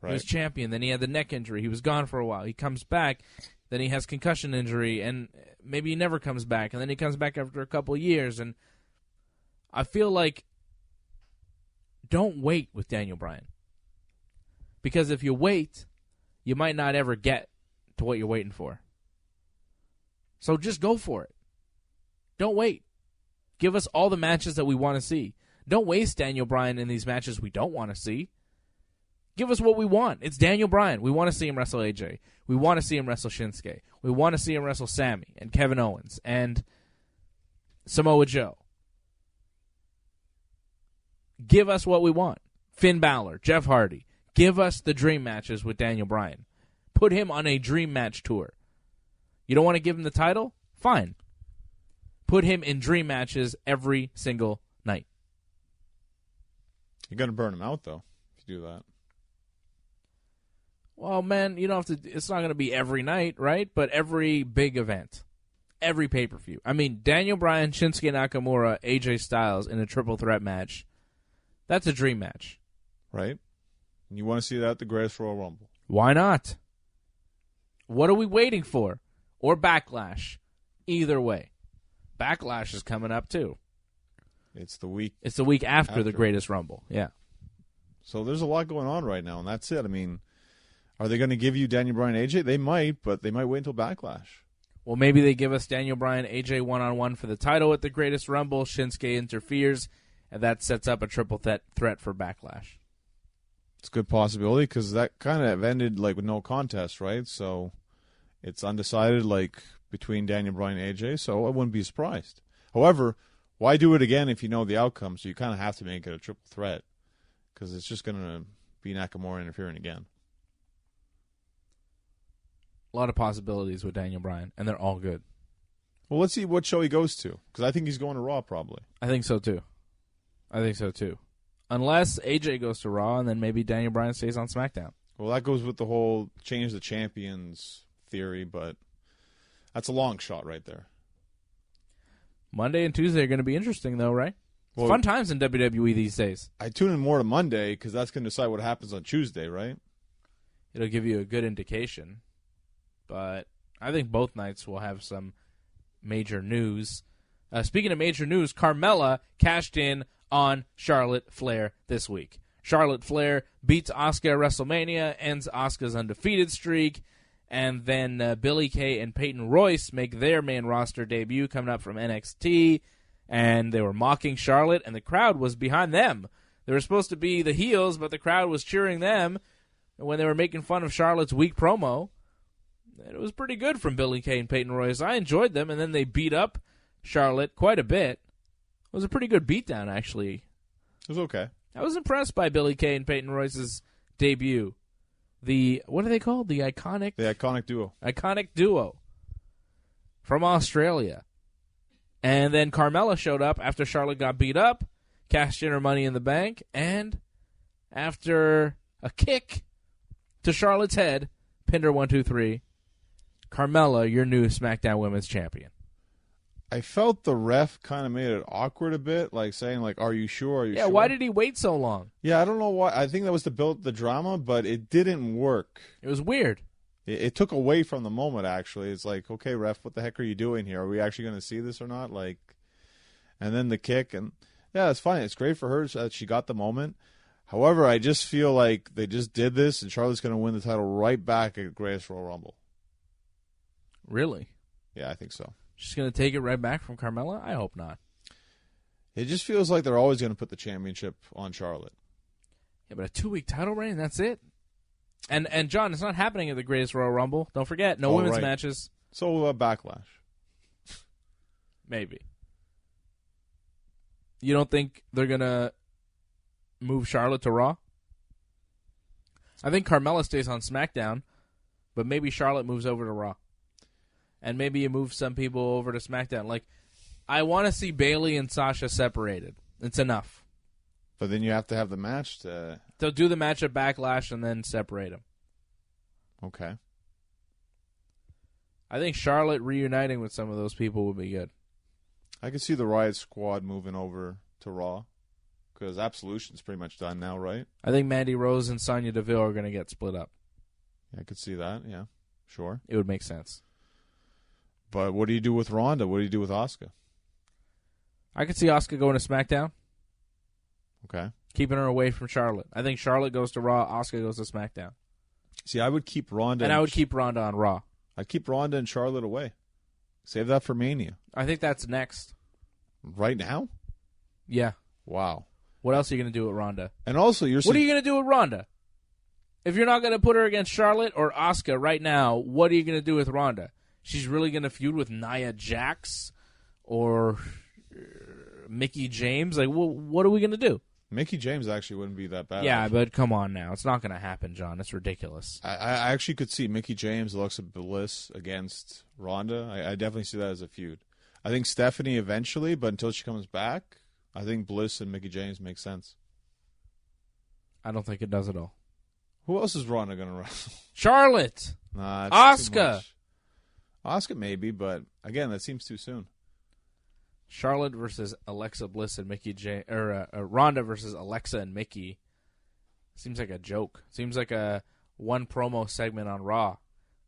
Right. He was champion, then he had the neck injury. He was gone for a while. He comes back, then he has concussion injury, and maybe he never comes back, and then he comes back after a couple of years. And I feel like don't wait with Daniel Bryan. Because if you wait, you might not ever get to what you're waiting for. So just go for it. Don't wait. Give us all the matches that we want to see. Don't waste Daniel Bryan in these matches we don't want to see. Give us what we want. It's Daniel Bryan. We want to see him wrestle AJ. We want to see him wrestle Shinsuke. We want to see him wrestle Sammy and Kevin Owens and Samoa Joe. Give us what we want. Finn Balor, Jeff Hardy. Give us the dream matches with Daniel Bryan. Put him on a dream match tour. You don't want to give him the title? Fine. Put him in dream matches every single night. You're going to burn him out, though, if you do that. Well, man, you don't have to. It's not going to be every night, right? But every big event. Every pay-per-view. I mean, Daniel Bryan, Shinsuke Nakamura, AJ Styles in a triple threat match. That's a dream match. Right. And you want to see that at the Greatest Royal Rumble. Why not? What are we waiting for? Or Backlash. Either way. Backlash is coming up, too. It's the week after the Greatest Rumble. Yeah. So there's a lot going on right now, and that's it. I mean, are they going to give you Daniel Bryan AJ? They might, but they might wait until Backlash. Well, maybe they give us Daniel Bryan AJ one-on-one for the title at the Greatest Rumble. Shinsuke interferes, and that sets up a triple threat for Backlash. It's a good possibility because that kind of ended like with no contest, right? So it's undecided like between Daniel Bryan and AJ, so I wouldn't be surprised. However, why do it again if you know the outcome? So you kind of have to make it a triple threat because it's just going to be Nakamura interfering again. A lot of possibilities with Daniel Bryan, and they're all good. Well, let's see what show he goes to because I think he's going to Raw probably. I think so, too. Unless AJ goes to Raw, and then maybe Daniel Bryan stays on SmackDown. Well, that goes with the whole change the champions theory, but that's a long shot right there. Monday and Tuesday are going to be interesting, though, right? Well, fun times in WWE these days. I tune in more to Monday because that's going to decide what happens on Tuesday, right? It'll give you a good indication. But I think both nights will have some major news. Speaking of major news, Carmella cashed in on Charlotte Flair this week. Charlotte Flair beats Asuka at WrestleMania, ends Asuka's undefeated streak, and then Billie Kay and Peyton Royce make their main roster debut coming up from NXT, and they were mocking Charlotte, and the crowd was behind them. They were supposed to be the heels, but the crowd was cheering them when they were making fun of Charlotte's weak promo. And it was pretty good from Billie Kay and Peyton Royce. I enjoyed them, and then they beat up Charlotte quite a bit. It was a pretty good beatdown, actually. It was okay. I was impressed by Billie Kay and Peyton Royce's debut. What are they called? The Iconic Duo. Iconic Duo from Australia. And then Carmella showed up after Charlotte got beat up, cashed in her Money in the Bank, and after a kick to Charlotte's head, pinned her 1, 2, 3. Carmella, your new SmackDown Women's Champion. I felt the ref kind of made it awkward a bit, like saying, like, "Are you sure? Are you Yeah, sure?" why did he wait so long? Yeah, I don't know why. I think that was to build the drama, but it didn't work. It was weird. It took away from the moment. Actually, it's like, okay, ref, what the heck are you doing here? Are we actually going to see this or not? Like, and then the kick, and yeah, it's fine. It's great for her that she got the moment. However, I just feel like they just did this, and Charlotte's going to win the title right back at Greatest Royal Rumble. Really? Yeah, I think so. She's going to take it right back from Carmella? I hope not. It just feels like they're always going to put the championship on Charlotte. Yeah, but a 2-week title reign, that's it. And John, it's not happening at the Greatest Royal Rumble. Don't forget, no women's matches. So Backlash. Maybe. You don't think they're going to move Charlotte to Raw? I think Carmella stays on SmackDown, but maybe Charlotte moves over to Raw. And maybe you move some people over to SmackDown. Like, I want to see Bayley and Sasha separated. It's enough. But then you have to have the match to... They'll do the match at Backlash and then separate them. Okay. I think Charlotte reuniting with some of those people would be good. I could see the Riot Squad moving over to Raw. Because Absolution's pretty much done now, right? I think Mandy Rose and Sonya Deville are going to get split up. Yeah, I could see that, yeah. Sure. It would make sense. But what do you do with Ronda? What do you do with Asuka? I could see Asuka going to SmackDown. Okay. Keeping her away from Charlotte. I think Charlotte goes to Raw, Asuka goes to SmackDown. See, I would keep Ronda... And I would keep Ronda on Raw. I'd keep Ronda and Charlotte away. Save that for Mania. I think that's next. Right now? Yeah. Wow. What else are you going to do with Ronda? And also, what are you going to do with Ronda? If you're not going to put her against Charlotte or Asuka right now, what are you going to do with Ronda? She's really going to feud with Nia Jax or Mickie James? Like, what are we going to do? Mickie James actually wouldn't be that bad. Yeah, but come on now. It's not going to happen, John. It's ridiculous. I actually could see Mickie James, Alexa Bliss against Ronda. I definitely see that as a feud. I think Stephanie eventually, but until she comes back, I think Bliss and Mickie James make sense. I don't think it does at all. Who else is Ronda going to wrestle? Charlotte. Nah, Asuka. Asuka maybe, but again, that seems too soon. Charlotte versus Alexa Bliss and Mickie James, or Ronda versus Alexa and Mickie. Seems like a joke. Seems like a one promo segment on Raw.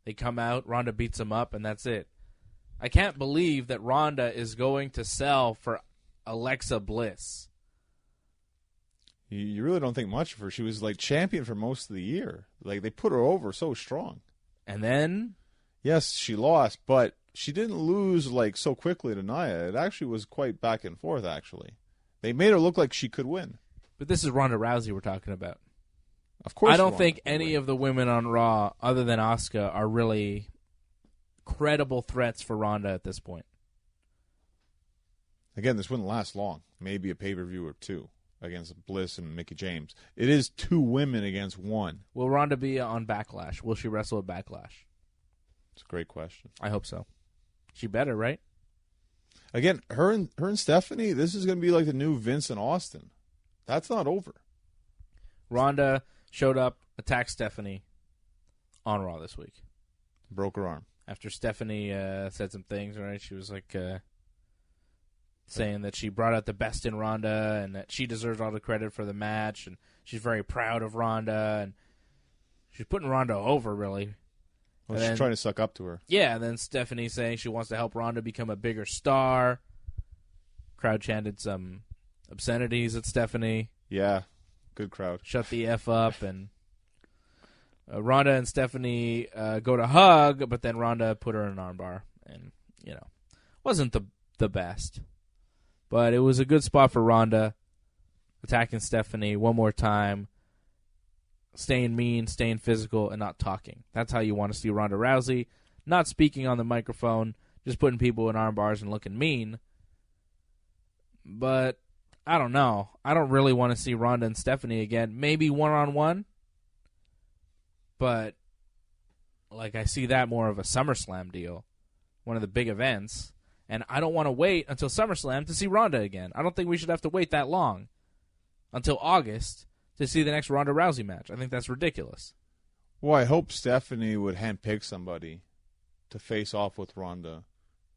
They come out, Ronda beats them up, and that's it. I can't believe that Ronda is going to sell for Alexa Bliss. You really don't think much of her. She was like champion for most of the year. Like they put her over so strong. And then? Yes, she lost, but she didn't lose like so quickly to Nia. It actually was quite back and forth, actually. They made her look like she could win. But this is Ronda Rousey we're talking about. Of course. I don't think any of the women on Raw, other than Asuka, are really credible threats for Ronda at this point. Again, this wouldn't last long. Maybe a pay-per-view or two against Bliss and Mickie James. It is two women against one. Will Ronda be on Backlash? Will she wrestle at Backlash? It's a great question. I hope so. She better, right? Again, her and Stephanie, this is going to be like the new Vince and Austin. That's not over. Ronda showed up, attacked Stephanie on Raw this week. Broke her arm. After Stephanie said some things, right? She was like saying that she brought out the best in Ronda and that she deserves all the credit for the match, and she's very proud of Ronda, and she's putting Ronda over, really. Well, she's trying to suck up to her. Yeah, and then Stephanie saying she wants to help Ronda become a bigger star. Crowd chanted some obscenities at Stephanie. Yeah, good crowd. Shut the F up, and Ronda and Stephanie go to hug, but then Ronda put her in an armbar, and, wasn't the best. But it was a good spot for Ronda, attacking Stephanie one more time, staying mean, staying physical, and not talking. That's how you want to see Ronda Rousey, not speaking on the microphone, just putting people in arm bars and looking mean. But I don't know. I don't really want to see Ronda and Stephanie again. Maybe one-on-one, but I see that more of a SummerSlam deal, one of the big events. And I don't want to wait until SummerSlam to see Ronda again. I don't think we should have to wait that long until August to see the next Ronda Rousey match. I think that's ridiculous. Well, I hope Stephanie would handpick somebody to face off with Ronda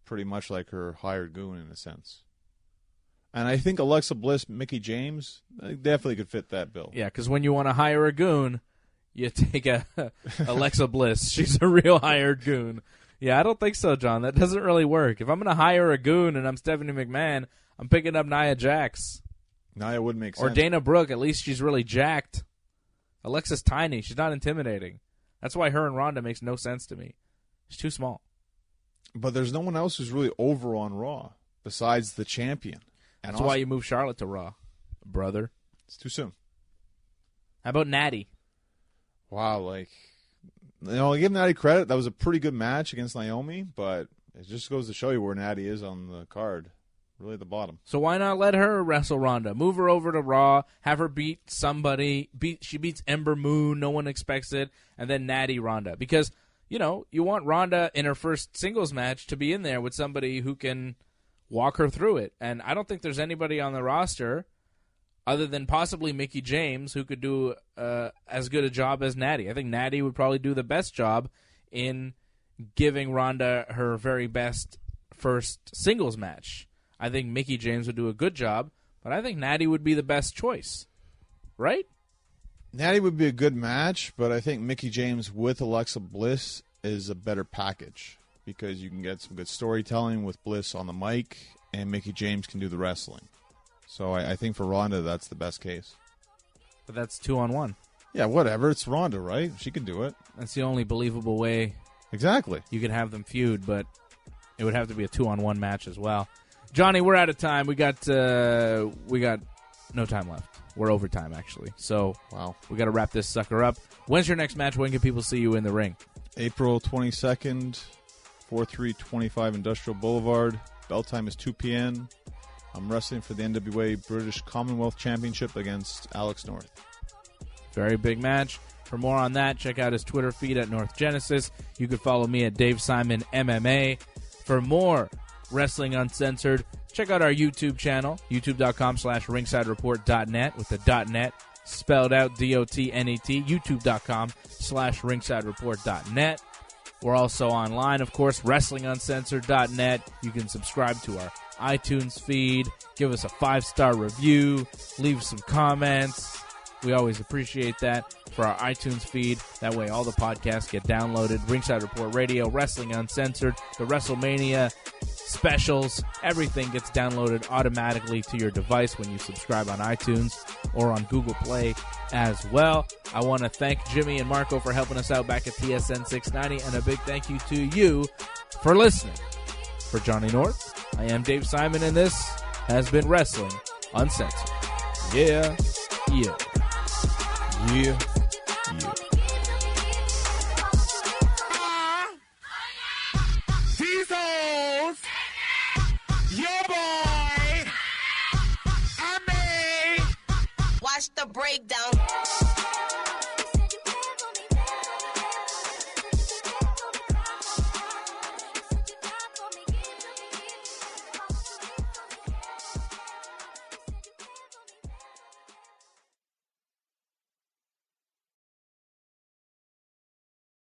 pretty much like her hired goon in a sense. And I think Alexa Bliss, Mickie James, definitely could fit that bill. Yeah, because when you want to hire a goon, you take a Alexa Bliss. She's a real hired goon. Yeah, I don't think so, John. That doesn't really work. If I'm going to hire a goon and I'm Stephanie McMahon, I'm picking up Nia Jax. Nia would make sense. Or Dana Brooke. At least she's really jacked. Alexa's tiny. She's not intimidating. That's why her and Ronda makes no sense to me. She's too small. But there's no one else who's really over on Raw besides the champion. And That's why you move Charlotte to Raw, brother. It's too soon. How about Natty? Wow, I give Natty credit. That was a pretty good match against Naomi, but it just goes to show you where Natty is on the card. Really at the bottom. So why not let her wrestle Ronda? Move her over to Raw, have her beat somebody. She beats Ember Moon, no one expects it, and then Natty Ronda. Because, you want Ronda in her first singles match to be in there with somebody who can walk her through it. And I don't think there's anybody on the roster other than possibly Mickie James who could do as good a job as Natty. I think Natty would probably do the best job in giving Ronda her very best first singles match. I think Mickie James would do a good job, but I think Natty would be the best choice. Right? Natty would be a good match, but I think Mickie James with Alexa Bliss is a better package because you can get some good storytelling with Bliss on the mic, and Mickie James can do the wrestling. So I think for Ronda, that's the best case. But that's 2-on-1. Yeah, whatever. It's Ronda, right? She can do it. That's the only believable way exactly you could have them feud, but it would have to be a 2-on-1 match as well. Johnny, we're out of time. We got no time left. We're overtime, actually. So wow, we got to wrap this sucker up. When's your next match? When can people see you in the ring? April 22nd, 4325 Industrial Boulevard. Bell time is 2 p.m. I'm wrestling for the NWA British Commonwealth Championship against Alex North. Very big match. For more on that, check out his Twitter feed at North Genesis. You can follow me at Dave Simon MMA. For more Wrestling Uncensored, check out our YouTube channel, youtube.com/ringsidereport.net with the .net spelled out D-O-T-N-E-T, youtube.com/ringsidereport.net. We're also online, of course, wrestlinguncensored.net. You can subscribe to our iTunes feed, give us a 5-star review, leave some comments. We always appreciate that for our iTunes feed. That way all the podcasts get downloaded. Ringside Report Radio, Wrestling Uncensored, the Wrestlemania specials, everything gets downloaded automatically to your device when you subscribe on iTunes or on Google Play as well. I want to thank Jimmy and Marco for helping us out back at TSN 690, and a big thank you to you for listening. For Johnny North, I am Dave Simon, and this has been Wrestling Uncensored. Yeah. Yeah. Yeah. These hoes, your boy, I made. Watch the breakdown.